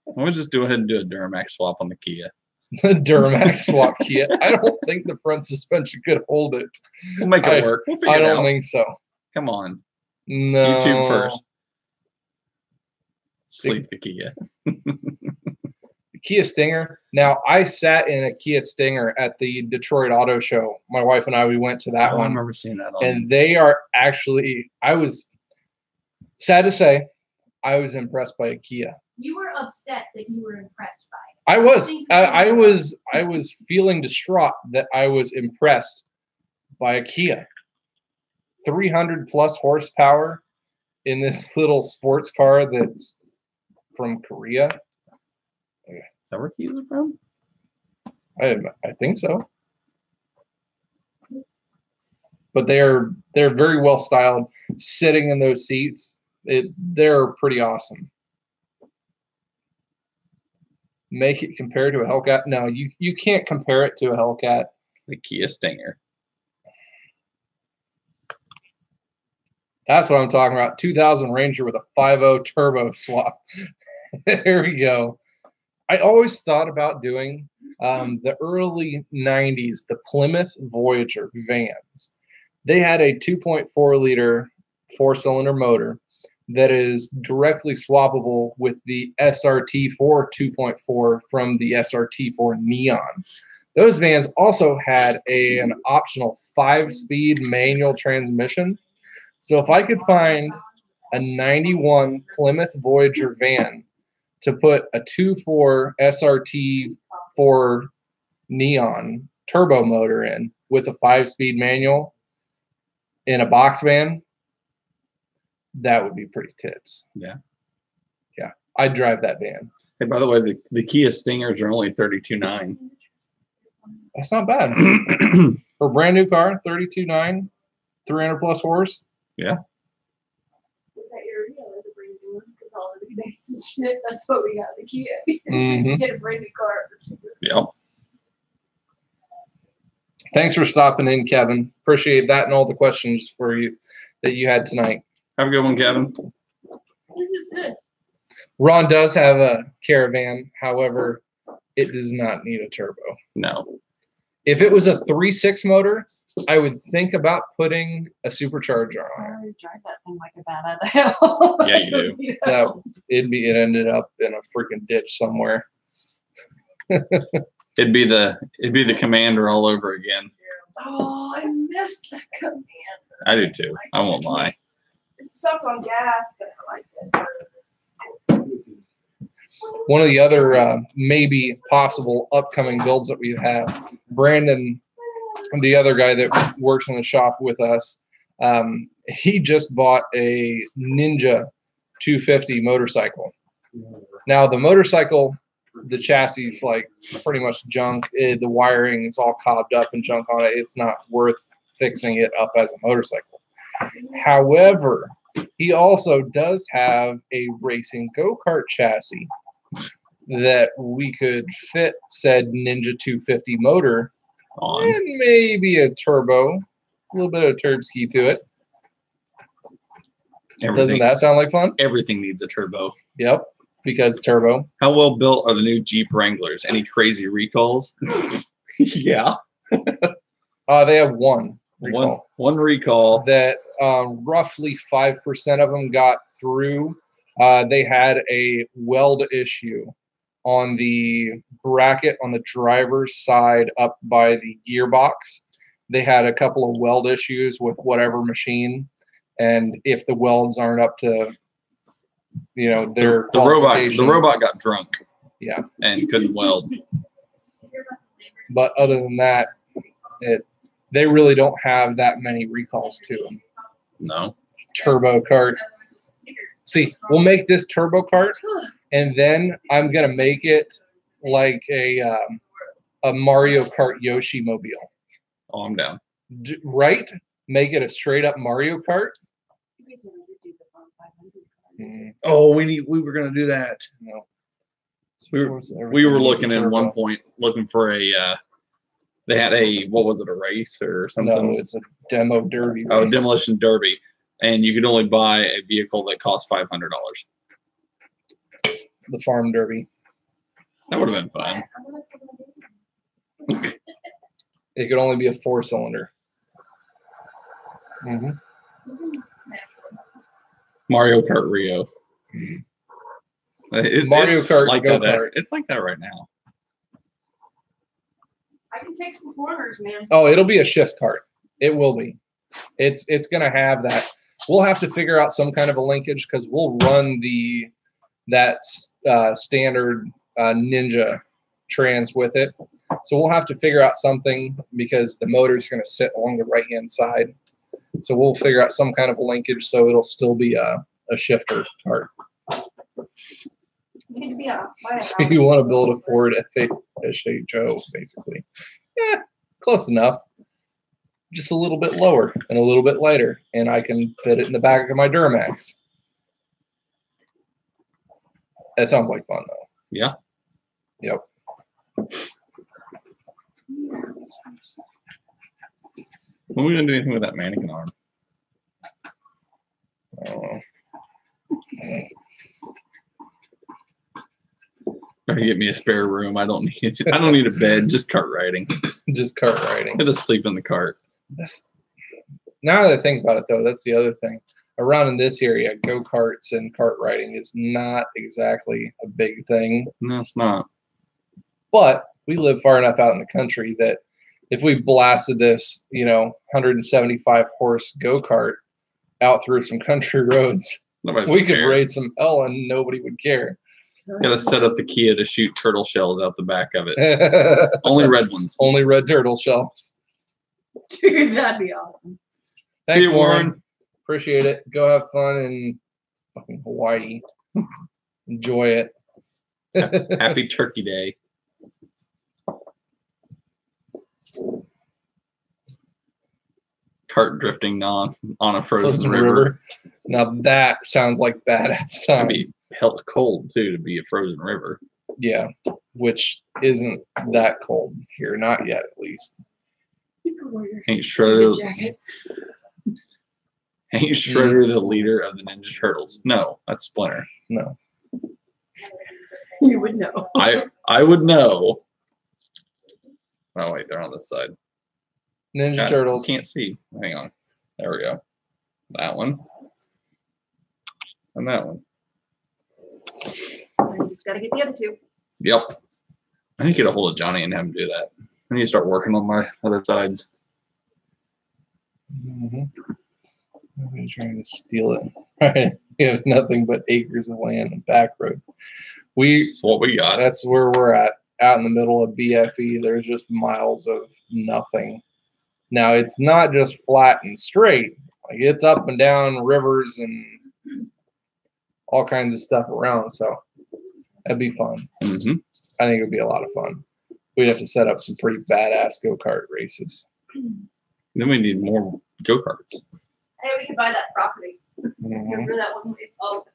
We'll just go ahead and do a Duramax swap on the Kia. Duramax swap Kia. I don't think the front suspension could hold it. We'll make it work. We'll figure I it don't out. think so. Come on. No. YouTube first. Sleep the Kia. Kia Stinger. Now, I sat in a Kia Stinger at the Detroit Auto Show. My wife and I, we went to that I one. remember seeing that on. And they are actually, I was sad to say, I was impressed by a Kia. You were upset that you were impressed by it. I was feeling distraught that I was impressed by a Kia. 300 plus horsepower, in this little sports car that's from Korea. Is that where keys are from? I think so. But they're very well styled. Sitting in those seats, they're pretty awesome. Make it compare to a Hellcat? No, you can't compare it to a Hellcat. The Kia Stinger. That's what I'm talking about. 2000 Ranger with a 5.0 turbo swap. There we go. I always thought about doing the early 90s, the Plymouth Voyager vans. They had a 2.4 liter 4-cylinder motor that is directly swappable with the SRT4 2.4 from the SRT4 Neon. Those vans also had an optional 5-speed manual transmission. So if I could find a 91 Plymouth Voyager van to put a 2.4 SRT4 Neon turbo motor in with a 5-speed manual in a box van, that would be pretty tits. Yeah. Yeah. I'd drive that van. Hey, by the way, the Kia Stingers are only $32,900. That's not bad. For a brand new car, $32,900, 300 plus horse. Yeah. Because all the rebates and shit, that's what we got the Kia. Mhm. You get a brand new car. Yep. Thanks for stopping in, Kevin. Appreciate that and all the questions for you that you had tonight. Have a good one, Kevin. Ron does have a Caravan, however, it does not need a turbo. No. If it was a 3.6 motor, I would think about putting a supercharger on it. I drive that thing like a bat out of hell. Yeah, you do. That it ended up in a freaking ditch somewhere. It'd be the Commander all over again. Oh, I missed the Commander. I do too. I won't lie. It sucked on gas, but I liked it. One of the other maybe possible upcoming builds that we have, Brandon, the other guy that works in the shop with us, he just bought a Ninja 250 motorcycle. Now the motorcycle, the chassis is like pretty much junk. The wiring is all cobbed up and junk on it. It's not worth fixing it up as a motorcycle. However, he also does have a racing go-kart chassis that we could fit said Ninja 250 motor On. and maybe a turbo, a little bit of turb ski to it. Doesn't that sound like fun? Everything needs a turbo. Yep, because turbo. How well built are the new Jeep Wranglers? Any crazy recalls? Yeah. They have one recall. One recall. That roughly 5% of them got through. They had a weld issue on the bracket on the driver's side up by the gearbox. They had a couple of weld issues with whatever machine, and if the welds aren't up to, their the robot got drunk. Yeah, and couldn't weld. But other than that, they really don't have that many recalls to them. No. Turbo kart. See, we'll make this turbo kart, and then I'm gonna make it like a Mario Kart Yoshi mobile. Oh, I'm down. Right? Make it a straight up Mario Kart. Oh, we were gonna do that. No. We were looking at one point, looking for a. They had what was it, a race or something? No, it's a demo derby. Oh, race. demolition derby, and you could only buy a vehicle that cost $500. The farm derby. That would have been fun. It could only be a 4-cylinder. Mm-hmm. Mario Kart Rio. Mario Kart like go-kart. It's like that right now. I can take some corners, man. Oh, it'll be a shift kart. It will be. It's gonna have that. We'll have to figure out some kind of a linkage because we'll run that standard Ninja trans with it. So we'll have to figure out something because the motor is going to sit along the right hand side. So we'll figure out some kind of a linkage so it'll still be a a shifter cart. You need to be a So you want to build a Ford FHO, basically. Yeah, close enough. Just a little bit lower and a little bit lighter, and I can fit it in the back of my Duramax. That sounds like fun, though. Yeah. Yep. When are we gonna do anything with that mannequin arm? I don't know. Or get me a spare room. I don't need a bed, just cart riding. Just cart riding. I just sleep in the cart. Now that I think about it, though, that's the other thing. Around in this area, go-karts and kart riding is not exactly a big thing. No, it's not. But we live far enough out in the country that if we blasted this, 175 horse go-kart out through some country roads, Nobody's we gonna could care. raise some hell and nobody would care. Gotta set up the Kia to shoot turtle shells out the back of it. Only red ones. Only red turtle shells. Dude, that'd be awesome. Thanks, See you, Warren. Appreciate it. Go have fun in fucking Hawaii. Enjoy it. Happy Turkey Day. Cart drifting on a frozen river. Now that sounds like badass It'd time. be held cold too to be a frozen river. Yeah, which isn't that cold here, not yet at least. You could wear your Hank Shredder, jacket. Hank Shredder, the leader of the Ninja Turtles. No, that's Splinter. No. You would know. I would know. Oh wait, they're on this side. Ninja God, Turtles. Can't see. Hang on. There we go. That one. And that one. You just gotta get the other two. Yep. I need to get a hold of Johnny and have him do that. I need to start working on my other sides. Mm-hmm. I'm trying to steal it. Right. We have nothing but acres of land and back roads. That's what we got. That's where we're at. Out in the middle of BFE, there's just miles of nothing. Now it's not just flat and straight. Like it's up and down rivers and all kinds of stuff around. So that'd be fun. Mm-hmm. I think it would be a lot of fun. We'd have to set up some pretty badass go-kart races. Then we need more go-karts. Hey, we could buy that property. Mhm. Remember that one we sold?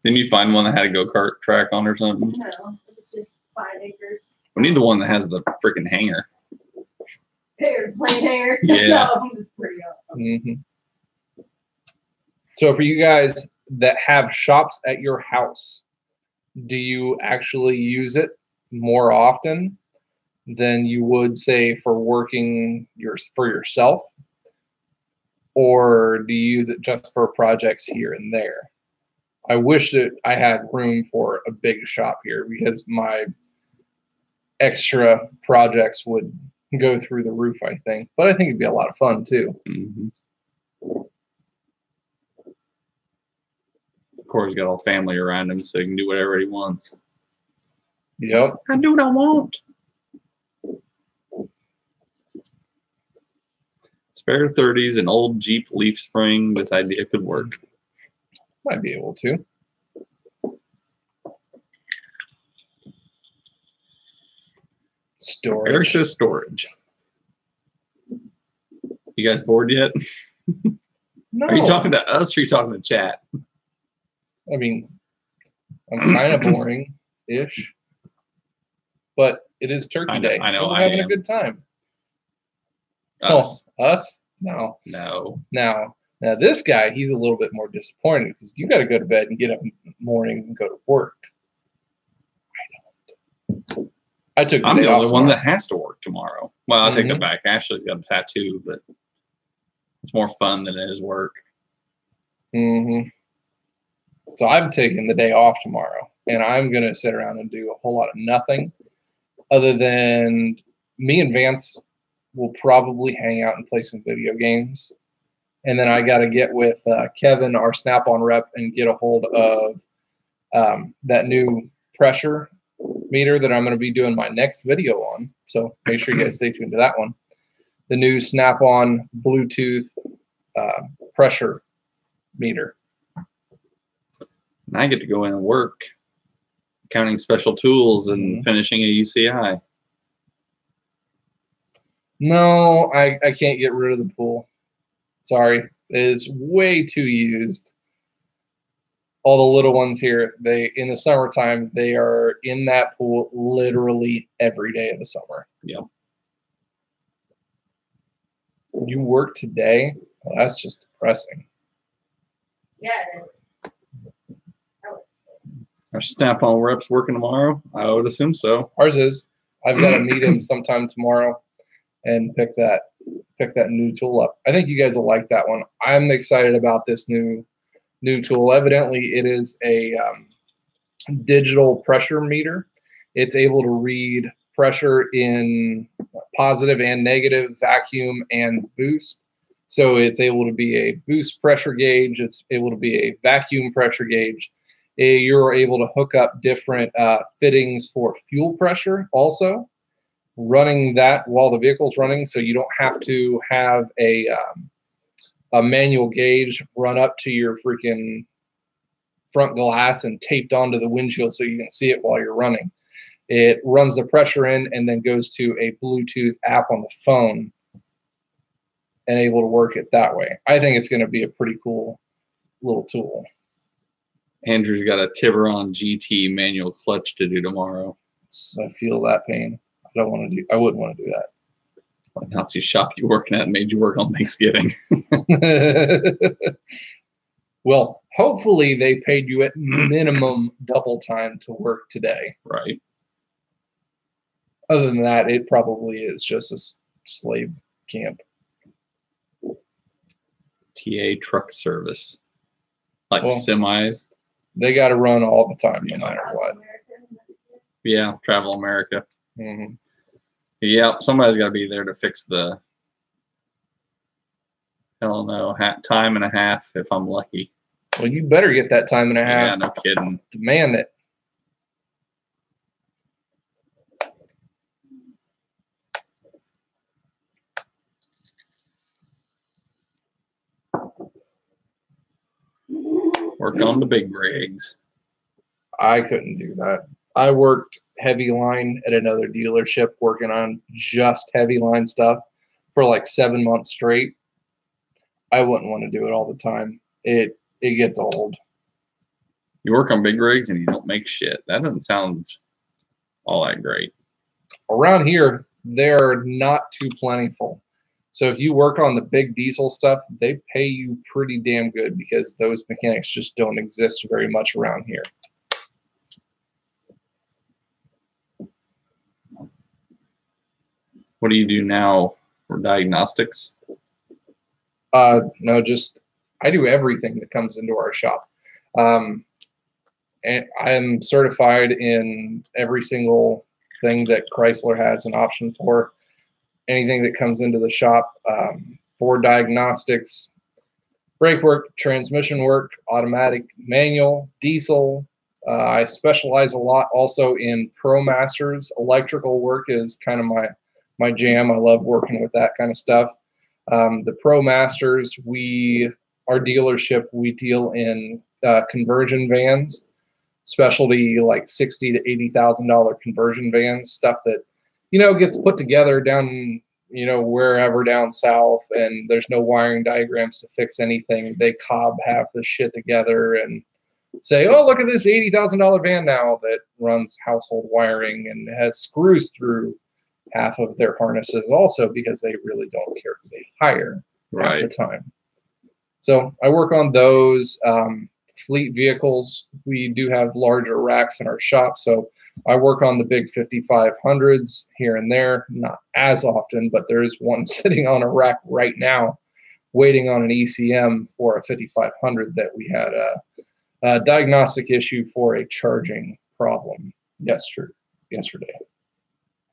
Didn't you find one that had a go-kart track on or something? No, it's just 5 acres. We need the one that has the freaking hanger. Plain hair. Yeah. That one was pretty awesome. Mhm. So for you guys that have shops at your house, do you actually use it more often than you would say for working for yourself? Or do you use it just for projects here and there? I wish that I had room for a big shop here because my extra projects would go through the roof, I think. But I think it'd be a lot of fun too. Mm-hmm. Corey's got all family around him, so he can do whatever he wants. Yep. I do what I want. Spare 30s, an old Jeep Leaf Spring. This idea could work. Might be able to. Storage. Eric says storage. You guys bored yet? No. Are you talking to us or are you talking to chat? I mean, I'm kind of boring-ish. But it is Turkey I know- Day. I know, and we're I having am. a good time. Us? Oh, us? No. No. Now this guy, he's a little bit more disappointed because you got to go to bed and get up in the morning and go to work. I took the I'm day the off only one tomorrow. that has to work tomorrow. Well, I'll take Mhm. that back. Ashley's got a tattoo, but it's more fun than it is work. Mm-hmm. So I'm taking the day off tomorrow, and I'm going to sit around and do a whole lot of nothing other than me and Vance will probably hang out and play some video games. And then I got to get with Kevin, our Snap-on rep, and get a hold of that new pressure meter that I'm going to be doing my next video on. So make sure you guys stay tuned to that one. The new Snap-on Bluetooth pressure meter. And I get to go in and work, counting special tools and finishing a UCI. No, I can't get rid of the pool. Sorry. It is way too used. All the little ones here, in the summertime, they are in that pool literally every day of the summer. Yep. You work today? Well, that's just depressing. Yeah. Our Snap-on reps working tomorrow? I would assume so. Ours is. I've got to meet him sometime tomorrow and pick that new tool up. I think you guys will like that one. I'm excited about this new tool. Evidently, it is a digital pressure meter. It's able to read pressure in positive and negative, vacuum and boost. So it's able to be a boost pressure gauge. It's able to be a vacuum pressure gauge. You're able to hook up different fittings for fuel pressure also, running that while the vehicle's running, so you don't have to have a manual gauge run up to your freaking front glass and taped onto the windshield so you can see it while you're running. It runs the pressure in and then goes to a Bluetooth app on the phone and able to work it that way. I think it's going to be a pretty cool little tool. Andrew's got a Tiburon GT manual clutch to do tomorrow. I feel that pain. I wouldn't want to do that. What Nazi shop you working at made you work on Thanksgiving? Well, hopefully they paid you at minimum double time to work today. Right. Other than that, it probably is just a slave camp. TA truck service. Like semis. They got to run all the time, no matter what. Yeah, Travel America. Mm-hmm. Yeah, somebody's got to be there to fix the, hell no, time and a half if I'm lucky. Well, you better get that time and a half. Yeah, no kidding. Demand it. Work on the big rigs. I couldn't do that. I worked heavy line at another dealership working on just heavy line stuff for like 7 months straight. I wouldn't want to do it all the time. It gets old. You work on big rigs and you don't make shit. That doesn't sound all that great. Around here, they're not too plentiful. So if you work on the big diesel stuff, they pay you pretty damn good because those mechanics just don't exist very much around here. What do you do now for diagnostics? No, just I do everything that comes into our shop. And I'm certified in every single thing that Chrysler has an option for. Anything that comes into the shop for diagnostics, brake work, transmission work, automatic, manual, diesel. I specialize a lot also in ProMasters. Electrical work is kind of my jam. I love working with that kind of stuff. The ProMasters, our dealership, we deal in conversion vans, specialty like $60,000 to $80,000 conversion vans, stuff that gets put together down, wherever down south, and there's no wiring diagrams to fix anything. They cob half the shit together and say, oh, look at this $80,000 van now that runs household wiring and has screws through half of their harnesses also because they really don't care who they hire half the time. So I work on those. Fleet vehicles, we do have larger racks in our shop, so I work on the big 5500s here and there, not as often, but there is one sitting on a rack right now waiting on an ECM for a 5500 that we had a diagnostic issue for a charging problem yesterday.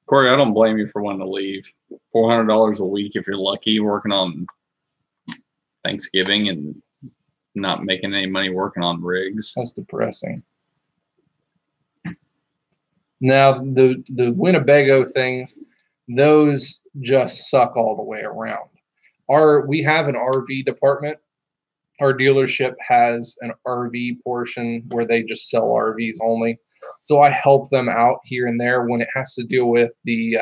Corey, I don't blame you for wanting to leave. $400 a week if you're lucky, working on Thanksgiving and not making any money working on rigs. That's depressing. Now, the Winnebago things, those just suck all the way around. We have an RV department. our dealership has an RV portion where they just sell RVs only. So I help them out here and there when it has to deal with the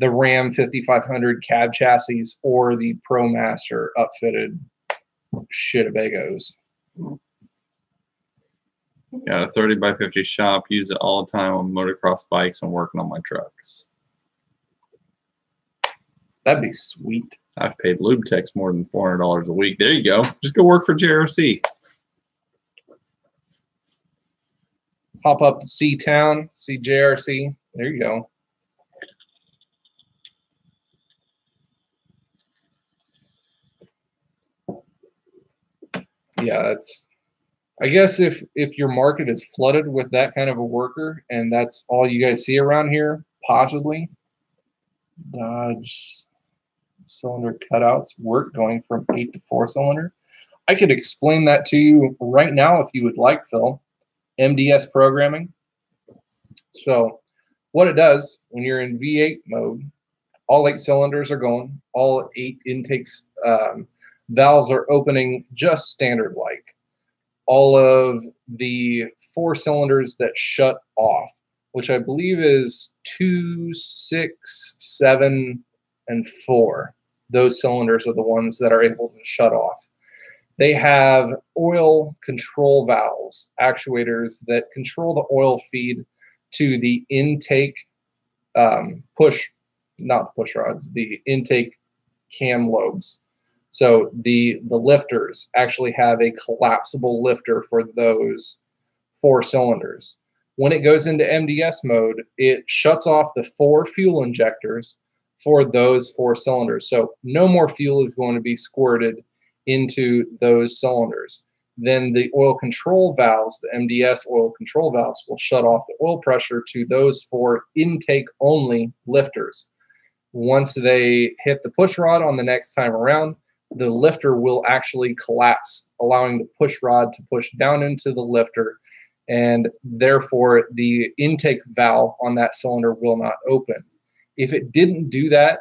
Ram 5500 cab chassis or the ProMaster upfitted shittabagos. Got a 30 by 50 shop. Use it all the time on motocross bikes and working on my trucks. That'd be sweet. I've paid Lube Techs more than $400 a week. There you go. Just go work for JRC. Hop up to C-Town, see JRC. There you go. Yeah, that's, I guess if your market is flooded with that kind of a worker and that's all you guys see around here, possibly Dodge cylinder cutouts work going from 8 to 4 cylinder. I could explain that to you right now if you would like, Phil. MDS programming. So what it does when you're in V8 mode, all 8 cylinders are going, all 8 intakes, valves are opening just standard like. All of the 4 cylinders that shut off, which I believe is 2, 6, 7, and 4. Those cylinders are the ones that are able to shut off. They have oil control valves, actuators that control the oil feed to the intake not the push rods, the intake cam lobes. So the lifters actually have a collapsible lifter for those 4 cylinders. When it goes into MDS mode, it shuts off the 4 fuel injectors for those 4 cylinders. So no more fuel is going to be squirted into those cylinders. Then the oil control valves, the MDS oil control valves, will shut off the oil pressure to those 4 intake only lifters. Once they hit the push rod on the next time around, the lifter will actually collapse, allowing the push rod to push down into the lifter, and therefore the intake valve on that cylinder will not open. If it didn't do that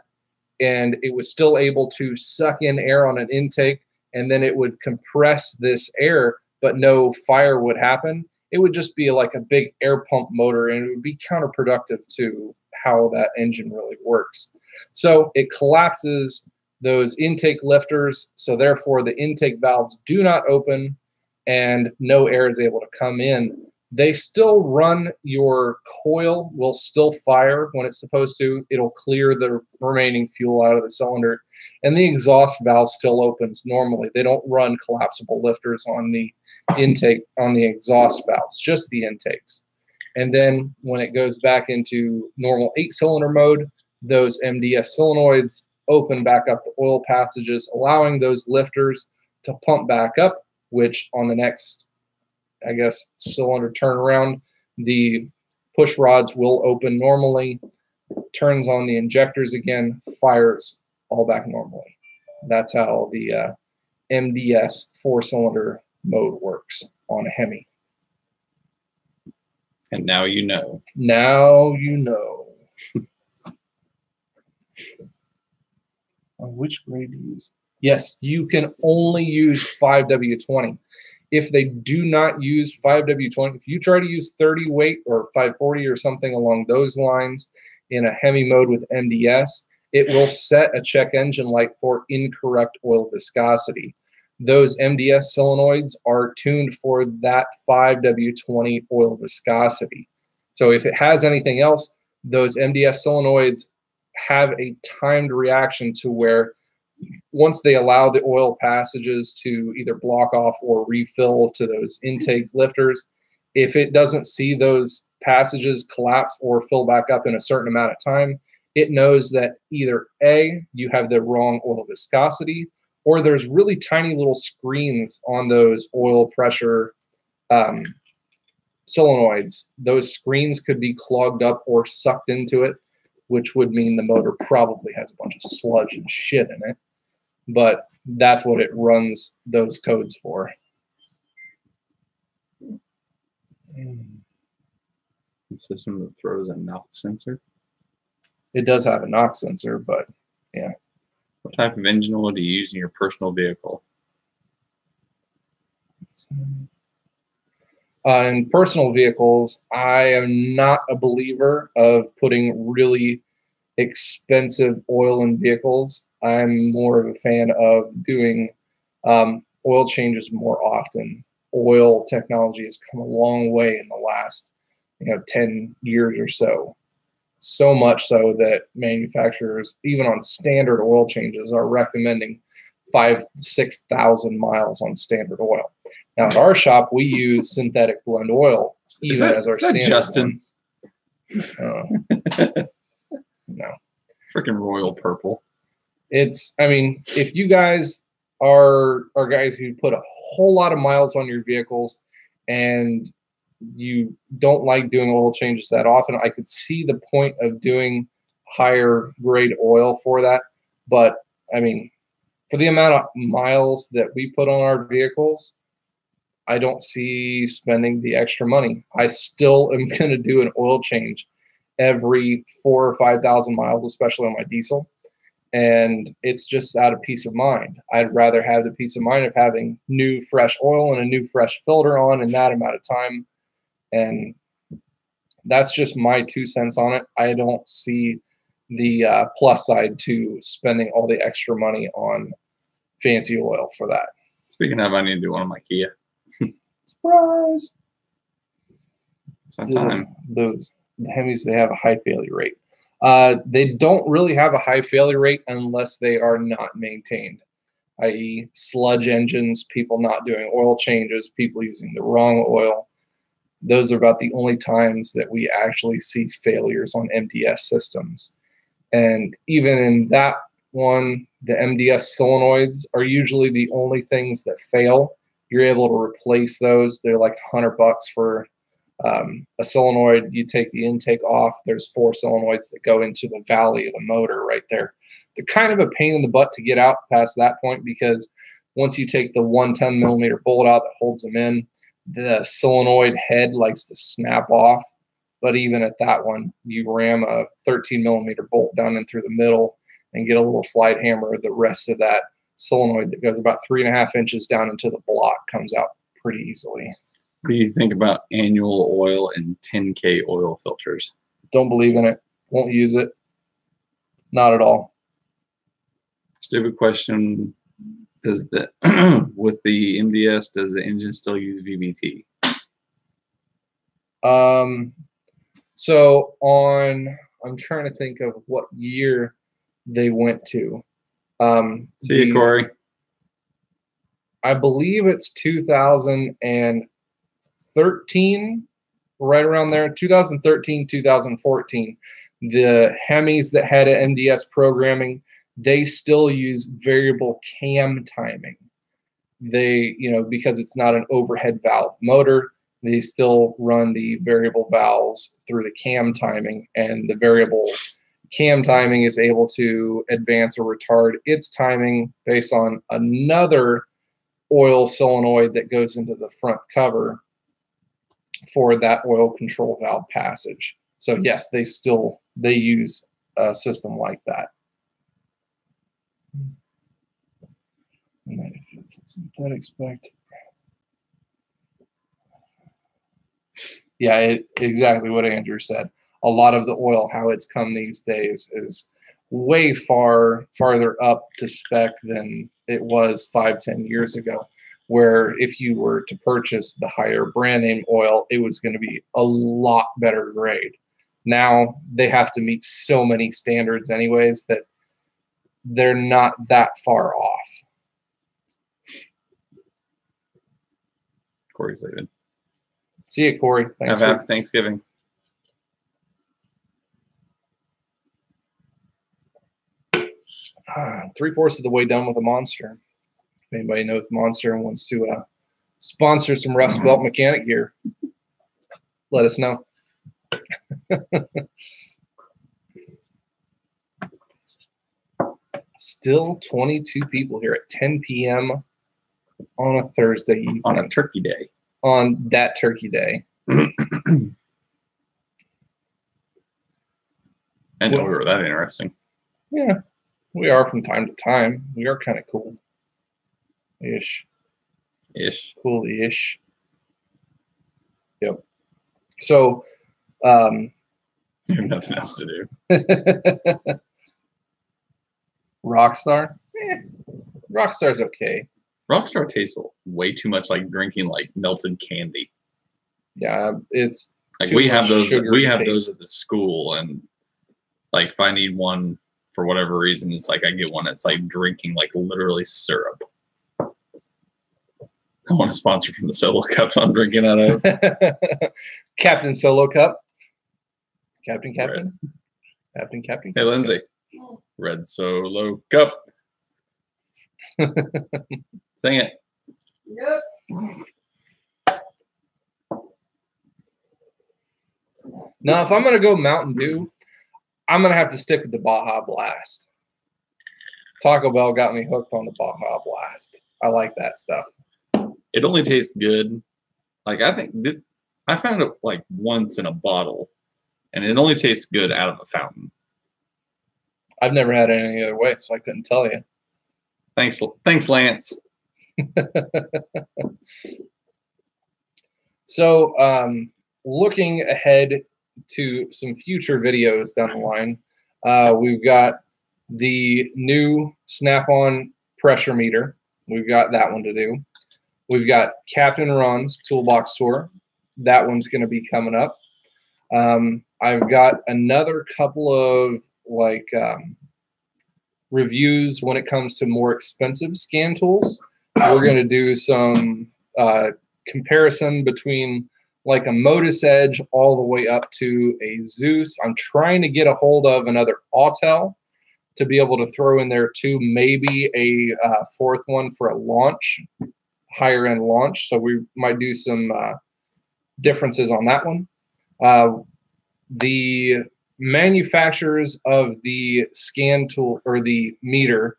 and it was still able to suck in air on an intake and then it would compress this air but no fire would happen, it would just be like a big air pump motor and it would be counterproductive to how that engine really works. So it collapses those intake lifters, so therefore the intake valves do not open and no air is able to come in. They still run, your coil will still fire when it's supposed to. It'll clear the remaining fuel out of the cylinder, and the exhaust valve still opens normally. They don't run collapsible lifters on the intake, on the exhaust valves, just the intakes. And then when it goes back into normal 8-cylinder mode, those MDS solenoids open back up the oil passages, allowing those lifters to pump back up, which on the next, I guess, cylinder turnaround, the push rods will open normally, turns on the injectors again, fires all back normally. That's how the MDS 4-cylinder mode works on a Hemi. And now you know. Now you know. Which grade to use? Yes, you can only use 5W20. If they do not use 5W20, if you try to use 30 weight or 540 or something along those lines in a Hemi mode with MDS, it will set a check engine light for incorrect oil viscosity. Those MDS solenoids are tuned for that 5W20 oil viscosity. So if it has anything else, those MDS solenoids have a timed reaction to where once they allow the oil passages to either block off or refill to those intake lifters, if it doesn't see those passages collapse or fill back up in a certain amount of time, it knows that either A, you have the wrong oil viscosity, or there's really tiny little screens on those oil pressure solenoids. Those screens could be clogged up or sucked into it, which would mean the motor probably has a bunch of sludge and shit in it. But that's what it runs those codes for. The system that throws a NOx sensor. It does have a NOx sensor, but yeah. What type of engine oil do you use in your personal vehicle? In personal vehicles, I am not a believer of putting really expensive oil in vehicles. I'm more of a fan of doing oil changes more often. Oil technology has come a long way in the last 10 years or so. So much so that manufacturers, even on standard oil changes, are recommending 5,000 to 6,000 miles on standard oil. Now, at our shop, we use synthetic blend oil even as our standard Justin? ones. No. Freaking royal purple. If you guys are guys who put a whole lot of miles on your vehicles and you don't like doing oil changes that often, I could see the point of doing higher grade oil for that. But for the amount of miles that we put on our vehicles, I don't see spending the extra money. I still am going to do an oil change every 4,000 or 5,000 miles, especially on my diesel. And it's just out of peace of mind. I'd rather have the peace of mind of having new, fresh oil and a new, fresh filter on in that amount of time. And that's just my 2 cents on it. I don't see the plus side to spending all the extra money on fancy oil for that. Speaking of, I need to do one of my Kia. Surprise! It's on time. The Hemis, they have a high failure rate. They don't really have a high failure rate unless they are not maintained, i.e. sludge engines, people not doing oil changes, people using the wrong oil. Those are about the only times that we actually see failures on MDS systems. And even in that one, the MDS solenoids are usually the only things that fail. You're able to replace those. They're like $100 for a solenoid. You take the intake off. There's 4 solenoids that go into the valley of the motor right there. They're kind of a pain in the butt to get out past that point, because once you take the 110 millimeter bolt out that holds them in, the solenoid head likes to snap off. But even at that one, you ram a 13 millimeter bolt down in through the middle and get a little slide hammer. The rest of that solenoid that goes about 3.5 inches down into the block comes out pretty easily. What do you think about annual oil and 10K oil filters? Don't believe in it. Won't use it. Not at all. Stupid question. Does the with the MDS, does the engine still use VVT? So I'm trying to think of what year they went to. See you, Corey. I believe it's 2013, right around there, 2013, 2014. The Hemis that had an MDS programming, they still use variable cam timing. They, because it's not an overhead valve motor, they still run the variable valves through the cam timing, and the variable cam timing is able to advance or retard its timing based on another oil solenoid that goes into the front cover for that oil control valve passage. So yes, they use a system like that. Synthetic spec. Yeah, exactly what Andrew said. A lot of the oil, how it's come these days, is way farther up to spec than it was 5-10 years ago, where if you were to purchase the higher brand name oil, it was going to be a lot better grade. Now they have to meet so many standards anyways that they're not that far off. Corey's leaving. See you, Corey. Thanks. Have a happy Thanksgiving. Three-fourths of the way done with a Monster. If anybody knows Monster and wants to sponsor some Rust Belt mechanic gear, let us know. Still 22 people here at 10 p.m. on a Thursday evening. On a turkey day. On that turkey day. I know we were that interesting. Yeah, we are from time to time. We are kind of cool. Ish. Ish. Cool-ish. So, You have nothing else to do. Rockstar? Rockstar's okay. Rockstar tastes way too much like drinking like melted candy. Yeah, it's Like too we have much those. sugar We to have those taste. at the school, and like if I need one for whatever reason, it's like I get one that's like drinking like literally syrup. I want a sponsor from the Solo Cup I'm drinking out of. Captain Solo Cup. Captain. Red. Captain. Hey, Lindsay. Red Solo Cup. Sing it. Yep. Now, if I'm going to go Mountain Dew, I'm going to have to stick with the Baja Blast. Taco Bell got me hooked on the Baja Blast. I like that stuff. It only tastes good. Like I found it like once in a bottle, and it only tastes good out of a fountain. I've never had it any other way, so I couldn't tell you. Thanks, Lance. So, looking ahead to some future videos down the line, we've got the new Snap-on pressure meter. We've got that one to do. We've got Captain Ron's toolbox tour. That one's going to be coming up. I've got another couple of reviews when it comes to more expensive scan tools. We're going to do some comparison between like a Modus Edge all the way up to a Zeus. I'm trying to get a hold of another Autel to be able to throw in there too, maybe a fourth one for a launch, higher end launch. So we might do some differences on that one. The manufacturers of the scan tool or the meter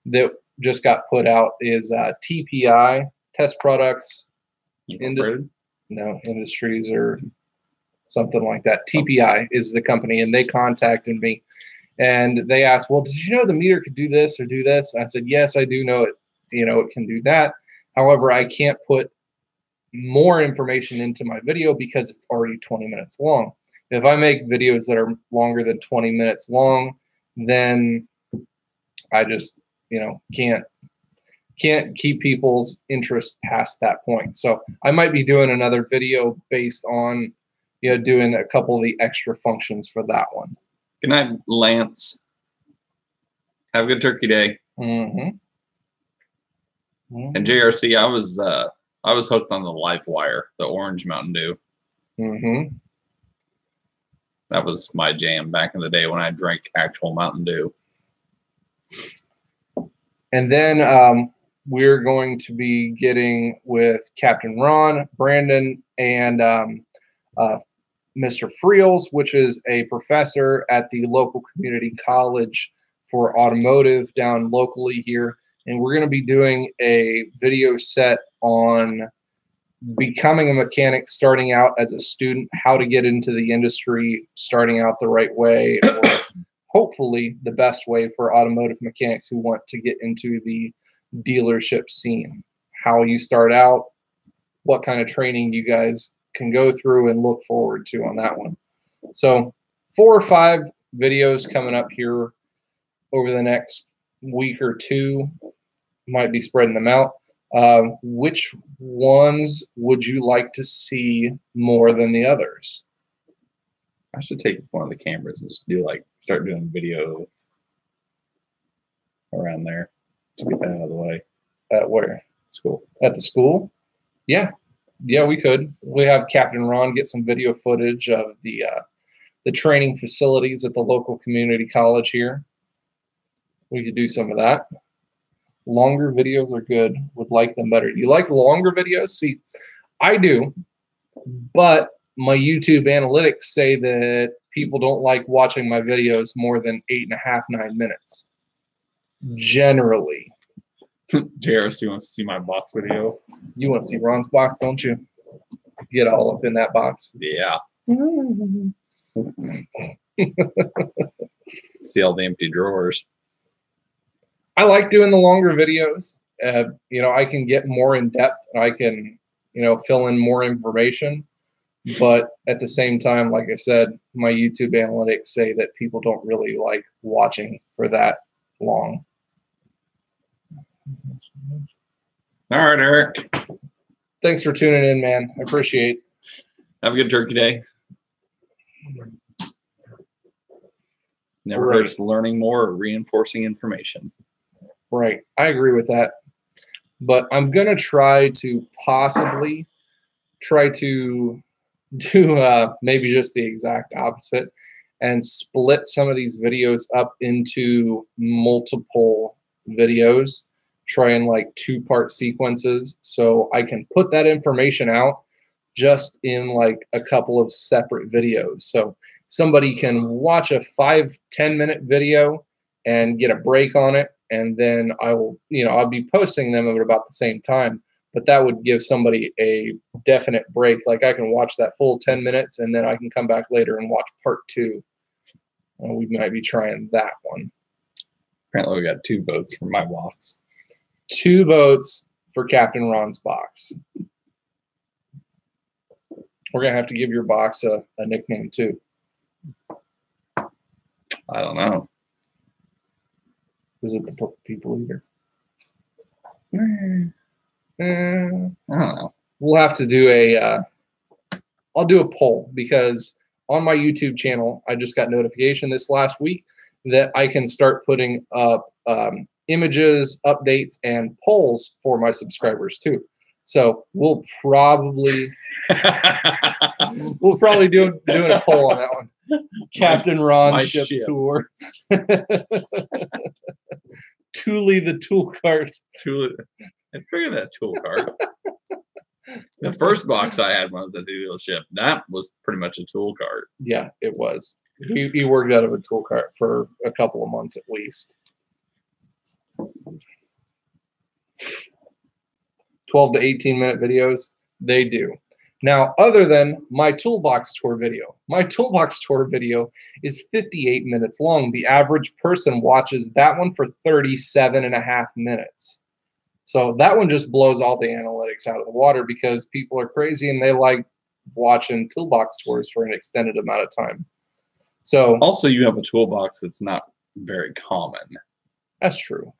that just got put out is TPI, Test Products Industries or something like that. TPI is the company, and they contacted me and they asked, well, did you know the meter could do this or do this? And I said, yes, I do know it. It can do that. However, I can't put more information into my video because it's already 20 minutes long. If I make videos that are longer than 20 minutes long, then I just, can't keep people's interest past that point. So I might be doing another video based on, doing a couple of the extra functions for that one. Good night, Lance. Have a good Turkey Day. Mm-hmm. And JRC, I was hooked on the LifeWire, the orange Mountain Dew. Mm-hmm. That was my jam back in the day when I drank actual Mountain Dew. And then we're going to be getting with Captain Ron, Brandon, and Mr. Friels, which is a professor at the local community college for automotive down locally here. And we're going to be doing a video set on becoming a mechanic, starting out as a student, how to get into the industry, starting out the right way, or hopefully the best way for automotive mechanics who want to get into the dealership scene. How you start out, what kind of training you guys can go through and look forward to on that one. So 4 or 5 videos coming up here over the next week or two. Might be spreading them out. Which ones would you like to see more than the others? I should take one of the cameras and just start doing video around there to get that out of the way. At where? School. At the school? Yeah, we could. We have Captain Ron get some video footage of the training facilities at the local community college here. We could do some of that. Longer videos are good. Would like them better. Do you like longer videos? See, I do, but my YouTube analytics say that people don't like watching my videos more than 8.5, 9 minutes. Generally. JRC wants to see my box video. You want to see Ron's box, don't you? Get all up in that box. Yeah. See all the empty drawers. I like doing the longer videos. I can get more in depth and I can, fill in more information. But at the same time, like I said, my YouTube analytics say that people don't really like watching for that long. All right, Eric. Thanks for tuning in, man. I appreciate it. Have a good turkey day. Never Right. hurts learning more or reinforcing information. Right. I agree with that. But I'm going to try to possibly try to do maybe just the exact opposite and split some of these videos up into multiple videos, try in like 2-part sequences so I can put that information out just in like a couple of separate videos. So somebody can watch a 5-10 minute video and get a break on it, and then I'll be posting them at about the same time. But that would give somebody a definite break. Like I can watch that full 10 minutes and then I can come back later and watch part 2. We might be trying that one. Apparently, we got 2 votes for my box. 2 votes for Captain Ron's box. We're going to have to give your box a nickname too. I don't know. Is it the people eater? I don't know. We'll have to do I'll do a poll, because on my YouTube channel, I just got notification this last week that I can start putting up images, updates, and polls for my subscribers too. So we'll probably doing a poll on that one. Captain Ron my ship ship. tour. Thule the tool cart. It's bigger than that tool cart. The first box I had was the dealership. That was pretty much a tool cart. Yeah, it was. He worked out of a tool cart for a couple of months at least. 12 to 18 minute videos, they do. Now, other than my toolbox tour video, my toolbox tour video is 58 minutes long. The average person watches that one for 37.5 minutes. So that one just blows all the analytics out of the water, because people are crazy and they like watching toolbox tours for an extended amount of time. So Also, you have a toolbox that's not very common, that's true.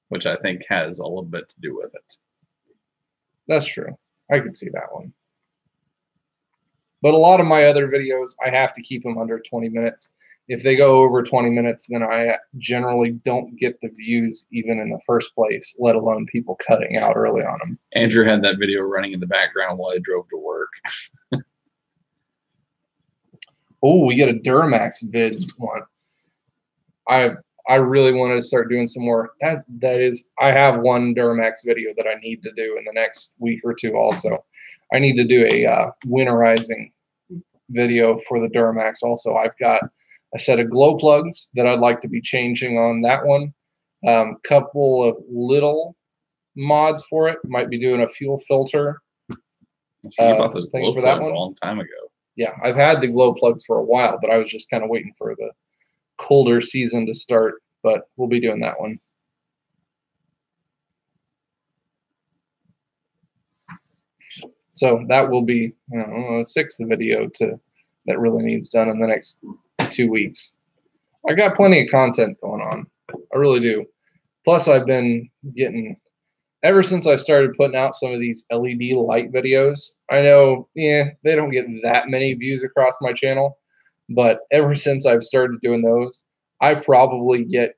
which I think has a little bit to do with it. That's true. I can see that one. But a lot of my other videos, I have to keep them under 20 minutes. If they go over 20 minutes, then I generally don't get the views even in the first place, let alone people cutting out early on them. Andrew had that video running in the background while he drove to work. Oh, we get a Duramax vids one. I really wanted to start doing some more. That is, I have one Duramax video that I need to do in the next week or two also. I need to do a winterizing video for the Duramax also. I've got a set of glow plugs that I'd like to be changing on that one. Couple of little mods for it. Might be doing a fuel filter. So you bought those thing glow for that plugs a one? long time ago. Yeah, I've had the glow plugs for a while, but I was just kind of waiting for the colder season to start. But we'll be doing that one. So that will be, I don't know, a 6th video that really needs done in the next 2 weeks. I got plenty of content going on. I really do. Plus, I've been getting, ever since I started putting out some of these LED light videos, I know, they don't get that many views across my channel, but ever since I've started doing those, I probably get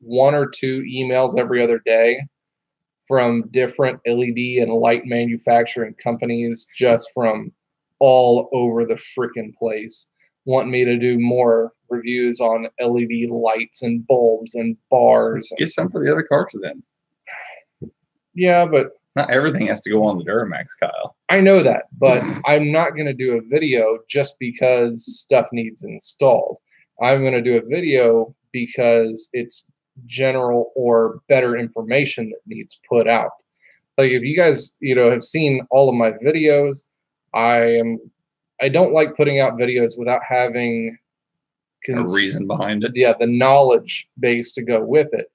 1 or 2 emails every other day from different LED and light manufacturing companies just from all over the freaking place, wanting me to do more reviews on LED lights and bulbs and bars. Get some for the other cars then. Yeah, but Not everything has to go on the Duramax, Kyle. I know that, but I'm not going to do a video just because stuff needs installed. I'm going to do a video because it's general or better information that needs put out. Like if you guys, have seen all of my videos, I don't like putting out videos without having A reason behind it. Yeah, the knowledge base to go with it.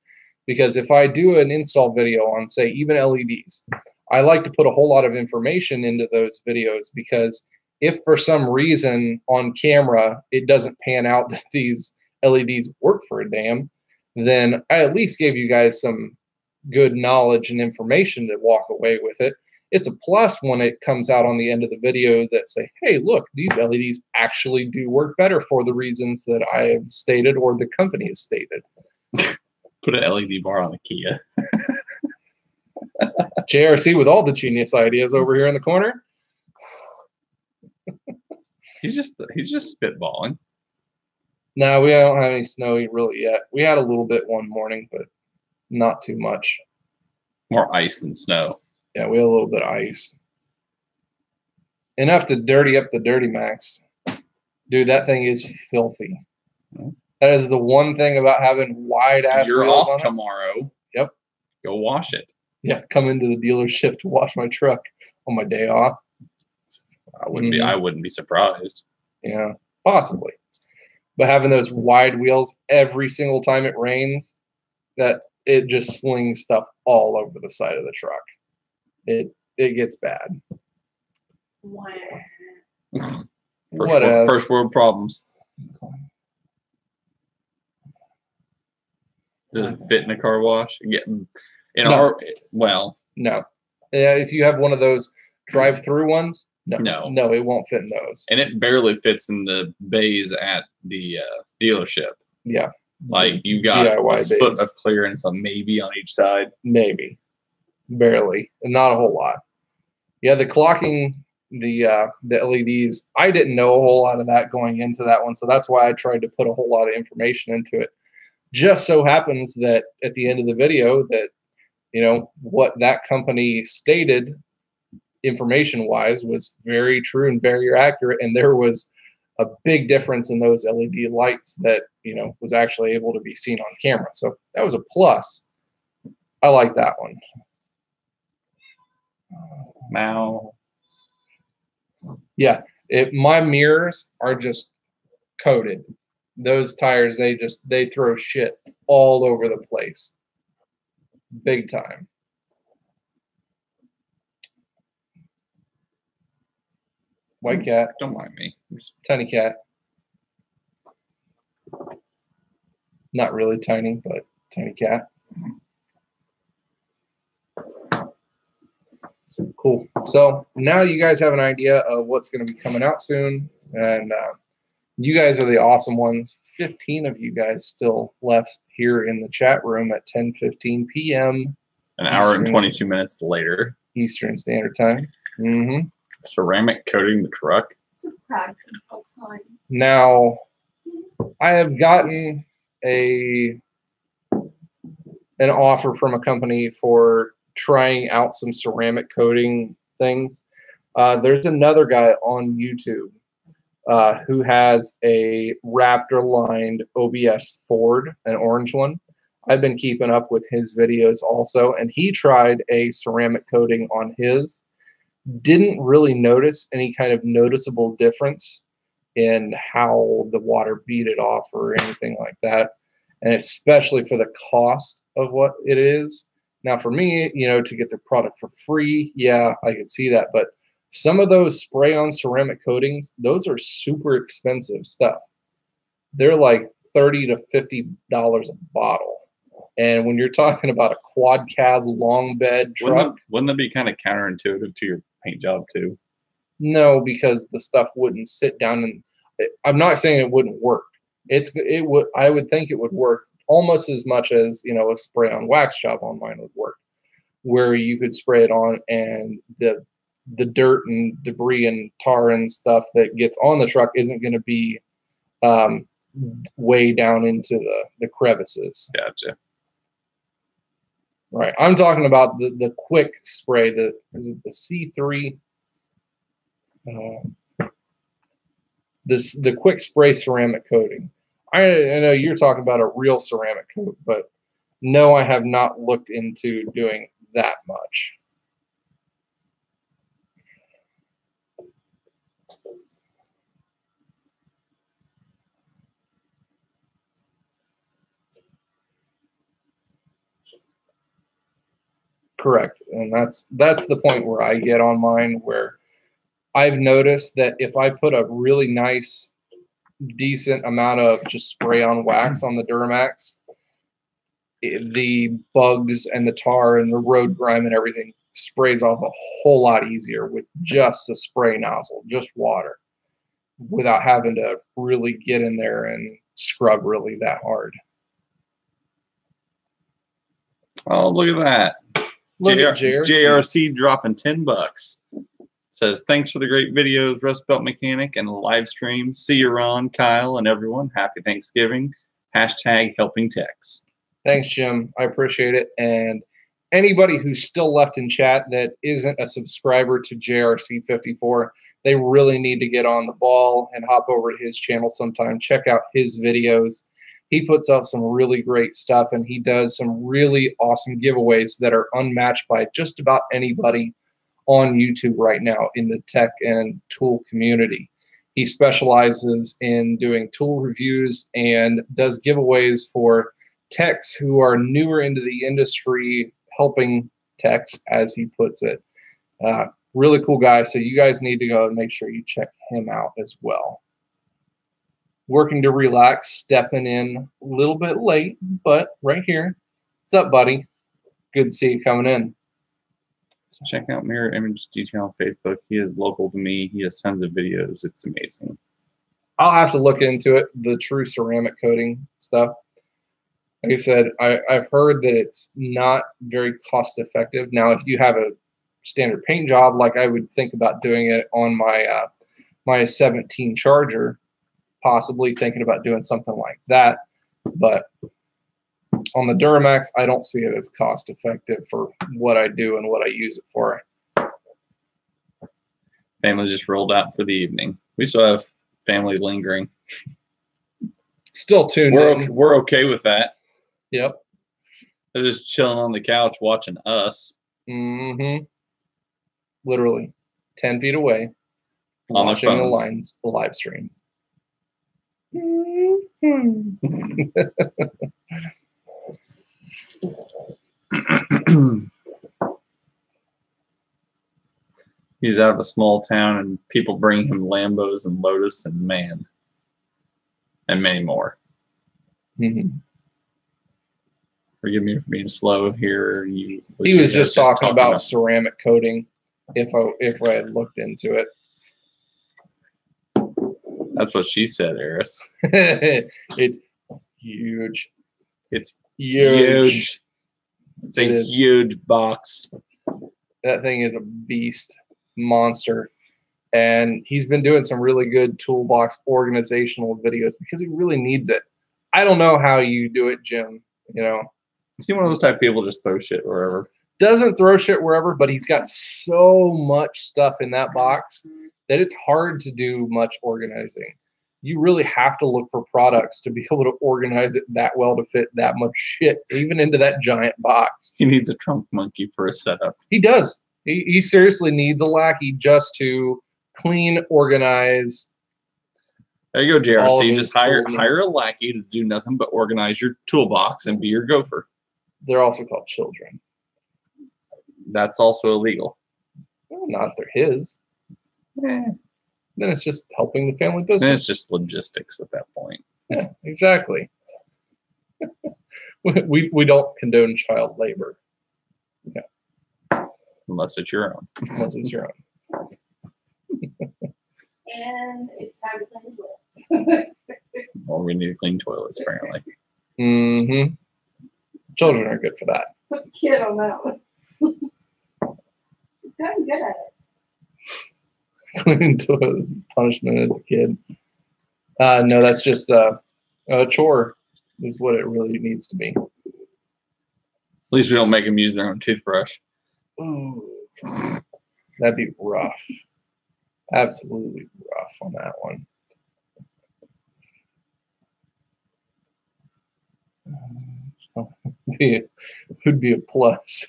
Because if I do an install video on, say, even LEDs, I like to put a whole lot of information into those videos because if for some reason on camera it doesn't pan out that these LEDs work for a damn, then I at least gave you guys some good knowledge and information to walk away with it. It's a plus when it comes out on the end of the video that say, hey, look, these LEDs actually do work better for the reasons that I have stated or the company has stated. Put an LED bar on the Kia. JRC with all the genius ideas over here in the corner. He's just spitballing. No, we don't have any snow really yet. We had a little bit one morning, but not too much. More ice than snow. Yeah, we had a little bit of ice. Enough to dirty up the Dirty Max. Dude, that thing is filthy. That is the one thing about having wide ass You're wheels off on it. tomorrow. Yep. Go wash it. Yeah, come into the dealership to wash my truck on my day off. I wouldn't be surprised. Yeah, possibly. But having those wide wheels every single time it rains, that it just slings stuff all over the side of the truck. It gets bad. First world problems. Does it fit in a car wash? No. No. Yeah, if you have one of those drive-through ones, no, it won't fit in those. And it barely fits in the bays at the dealership. Yeah. Like you got DIY a foot bays. of clearance on maybe on each side. Maybe. Barely. Not a whole lot. Yeah, the clocking, the LEDs, I didn't know a whole lot of that going into that one, so that's why I tried to put a whole lot of information into it. Just so happens that at the end of the video that, you know, what that company stated information-wise was very true and very accurate, and there was a big difference in those LED lights that, you know, was actually able to be seen on camera. So that was a plus. I like that one. Now, yeah, my mirrors are just coated. Those tires, they throw shit all over the place, big time. White cat, don't mind me. tiny cat. Not really tiny, but tiny cat. Cool. So now you guys have an idea of what's going to be coming out soon. And you guys are the awesome ones. 15 of you guys still left here in the chat room at 10:15 p.m. An hour and 22 minutes later. Eastern Standard Time. Mm-hmm. Ceramic coating the truck. It's a practical time. Now, I have gotten an offer from a company for trying out some ceramic coating things. There's another guy on YouTube who has a Raptor-lined OBS Ford, an orange one. I've been keeping up with his videos also, and he tried a ceramic coating on his. Didn't really notice any kind of noticeable difference in how the water beat it off or anything like that. And especially for the cost of what it is. Now, for me, you know, to get the product for free, yeah, I could see that. But some of those spray-on ceramic coatings, those are super expensive stuff. They're like $30 to $50 a bottle. And when you're talking about a quad cab long bed truck, wouldn't that be kind of counterintuitive to your paint job too? No, because the stuff wouldn't sit down, and I'm not saying it wouldn't work. It would. I would think it would work almost as much as, you know, a spray on wax job on mine would work, where you could spray it on and the dirt and debris and tar and stuff that gets on the truck isn't going to be way down into the crevices. Gotcha. Right. I'm talking about the quick spray. Is it the C3? The quick spray ceramic coating. I know you're talking about a real ceramic coat, but no, I have not looked into doing that much. Correct. And that's the point where I get on mine, where I've noticed that if I put a really nice, decent amount of just spray on wax on the Duramax, the bugs and the tar and the road grime and everything sprays off a whole lot easier with just a spray nozzle, just water, without having to really get in there and scrub really that hard. Oh, look at that. Look at JRC. JRC dropping $10. Says, thanks for the great videos, Rust Belt Mechanic, and live stream. See you, Ron, Kyle, and everyone. Happy Thanksgiving. Hashtag helping techs. Thanks, Jim. I appreciate it. And anybody who's still left in chat that isn't a subscriber to JRC54, they really need to get on the ball and hop over to his channel sometime. Check out his videos. He puts out some really great stuff, and he does some really awesome giveaways that are unmatched by just about anybody on YouTube right now in the tech and tool community. He specializes in doing tool reviews and does giveaways for techs who are newer into the industry, helping techs, as he puts it. Really cool guy. So you guys need to go and make sure you check him out as well. Working to relax, stepping in a little bit late, but right here. What's up, buddy? Good to see you coming in. Check out Mirror Image Detail on Facebook. He is local to me. He has tons of videos. It's amazing. I'll have to look into it, the true ceramic coating stuff. Like I said, I've heard that it's not very cost effective. Now, if you have a standard paint job, like I would think about doing it on my my 17 Charger, possibly thinking about doing something like that. But on the Duramax, I don't see it as cost effective for what I do and what I use it for. Family just rolled out for the evening. We still have family lingering. Still tuned in. We're okay with that. Yep. They're just chilling on the couch watching us. Mm-hmm. Literally 10 feet away, On their watching phones. the live stream. He's out of a small town, and people bring him Lambos and Lotus and Man, and many more. Mm-hmm. Forgive me for being slow here. He was just talking about ceramic coating. If I had looked into it, that's what she said, Eris. It's huge. It's huge. It's a huge box. That thing is a beast, monster. And he's been doing some really good toolbox organizational videos because he really needs it. I don't know how you do it, Jim. You know, is he one of those type of people just throw shit wherever? Doesn't throw shit wherever, but he's got so much stuff in that box that it's hard to do much organizing. You really have to look for products to be able to organize it that well to fit that much shit, even into that giant box. He needs a trunk monkey for a setup. He does. He seriously needs a lackey just to clean, organize. There you go, JRC. Just hire a lackey to do nothing but organize your toolbox and be your gopher. They're also called children. That's also illegal. Well, not if they're his. Then it's just helping the family business. Then it's just logistics at that point. Yeah, exactly. we don't condone child labor. Yeah. Unless it's your own. Unless it's your own. And it's time to clean the toilets. Or we need to clean toilets, apparently. Mm-hmm. Children are good for that. Kid on that one. He's gotten good at it. Cleaning toilets, punishment as a kid. No, that's just a chore is what it really needs to be. At least we don't make them use their own toothbrush. Ooh, that'd be rough. Absolutely rough on that one. Would be a plus.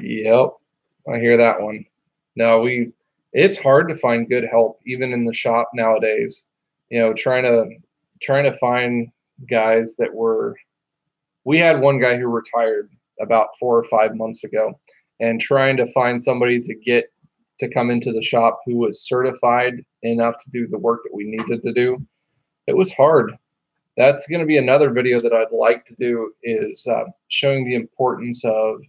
Yep, I hear that one. No, it's hard to find good help even in the shop nowadays. You know, trying to find guys that we had one guy who retired about 4 or 5 months ago, and trying to find somebody to come into the shop who was certified enough to do the work that we needed to do. It was hard. That's going to be another video that I'd like to do, is showing the importance of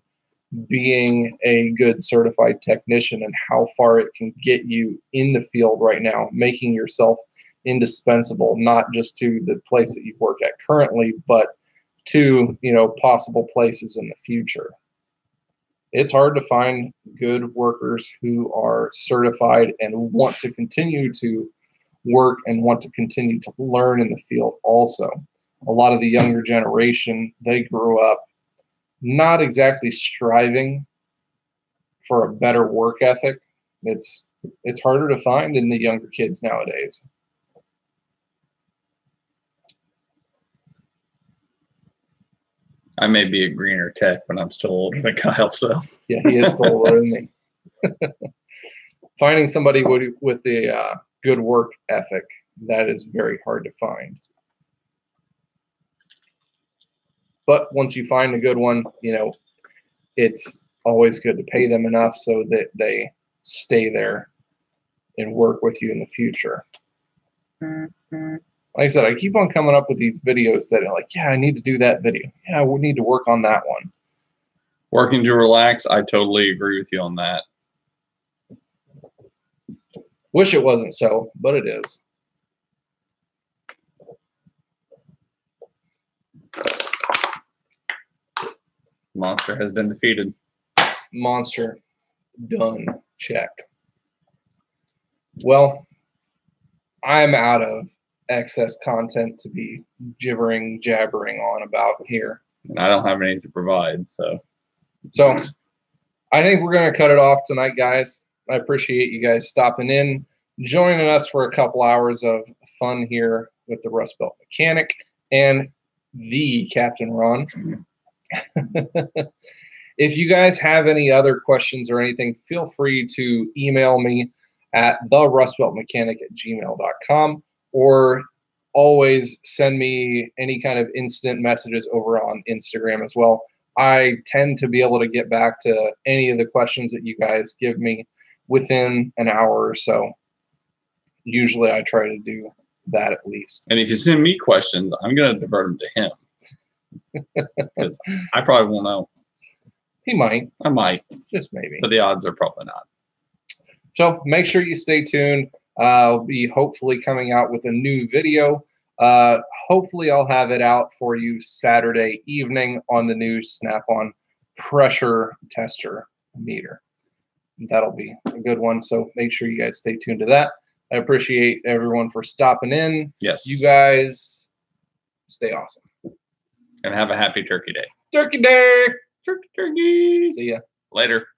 being a good certified technician and how far it can get you in the field right now, making yourself indispensable, not just to the place that you work at currently, but to, you know, possible places in the future. It's hard to find good workers who are certified and want to continue to work and want to continue to learn in the field also. A lot of the younger generation, they grew up not exactly striving for a better work ethic. It's harder to find in the younger kids nowadays. I may be a greener tech, but I'm still older than Kyle, so. Yeah, he is still older than me. Finding somebody with a good work ethic, that is very hard to find. But once you find a good one, you know, it's always good to pay them enough so that they stay there and work with you in the future. Like I said, I keep on coming up with these videos that are like, yeah, I need to do that video. Yeah, we need to work on that one. Working to relax, I totally agree with you on that. Wish it wasn't so, but it is. Monster has been defeated. Monster done. Check. Well, I'm out of excess content to be jabbering on about here. And I don't have any to provide, so I think we're going to cut it off tonight, guys. I appreciate you guys stopping in, joining us for a couple hours of fun here with the Rust Belt Mechanic and the Captain Ron. If you guys have any other questions or anything, feel free to email me at therustbeltmechanic@gmail.com, or always send me any kind of instant messages over on Instagram as well. I tend to be able to get back to any of the questions that you guys give me within an hour or so. Usually I try to do that at least. And if you send me questions, I'm going to divert them to him. Because I probably won't know. He might. I might. Just maybe. But the odds are probably not. So make sure you stay tuned. I'll be hopefully coming out with a new video. Hopefully I'll have it out for you Saturday evening on the new Snap-on pressure tester meter. That'll be a good one. So make sure you guys stay tuned to that. I appreciate everyone for stopping in. Yes. You guys stay awesome. And have a happy Turkey Day. Turkey Day. Turkey. See ya. Later.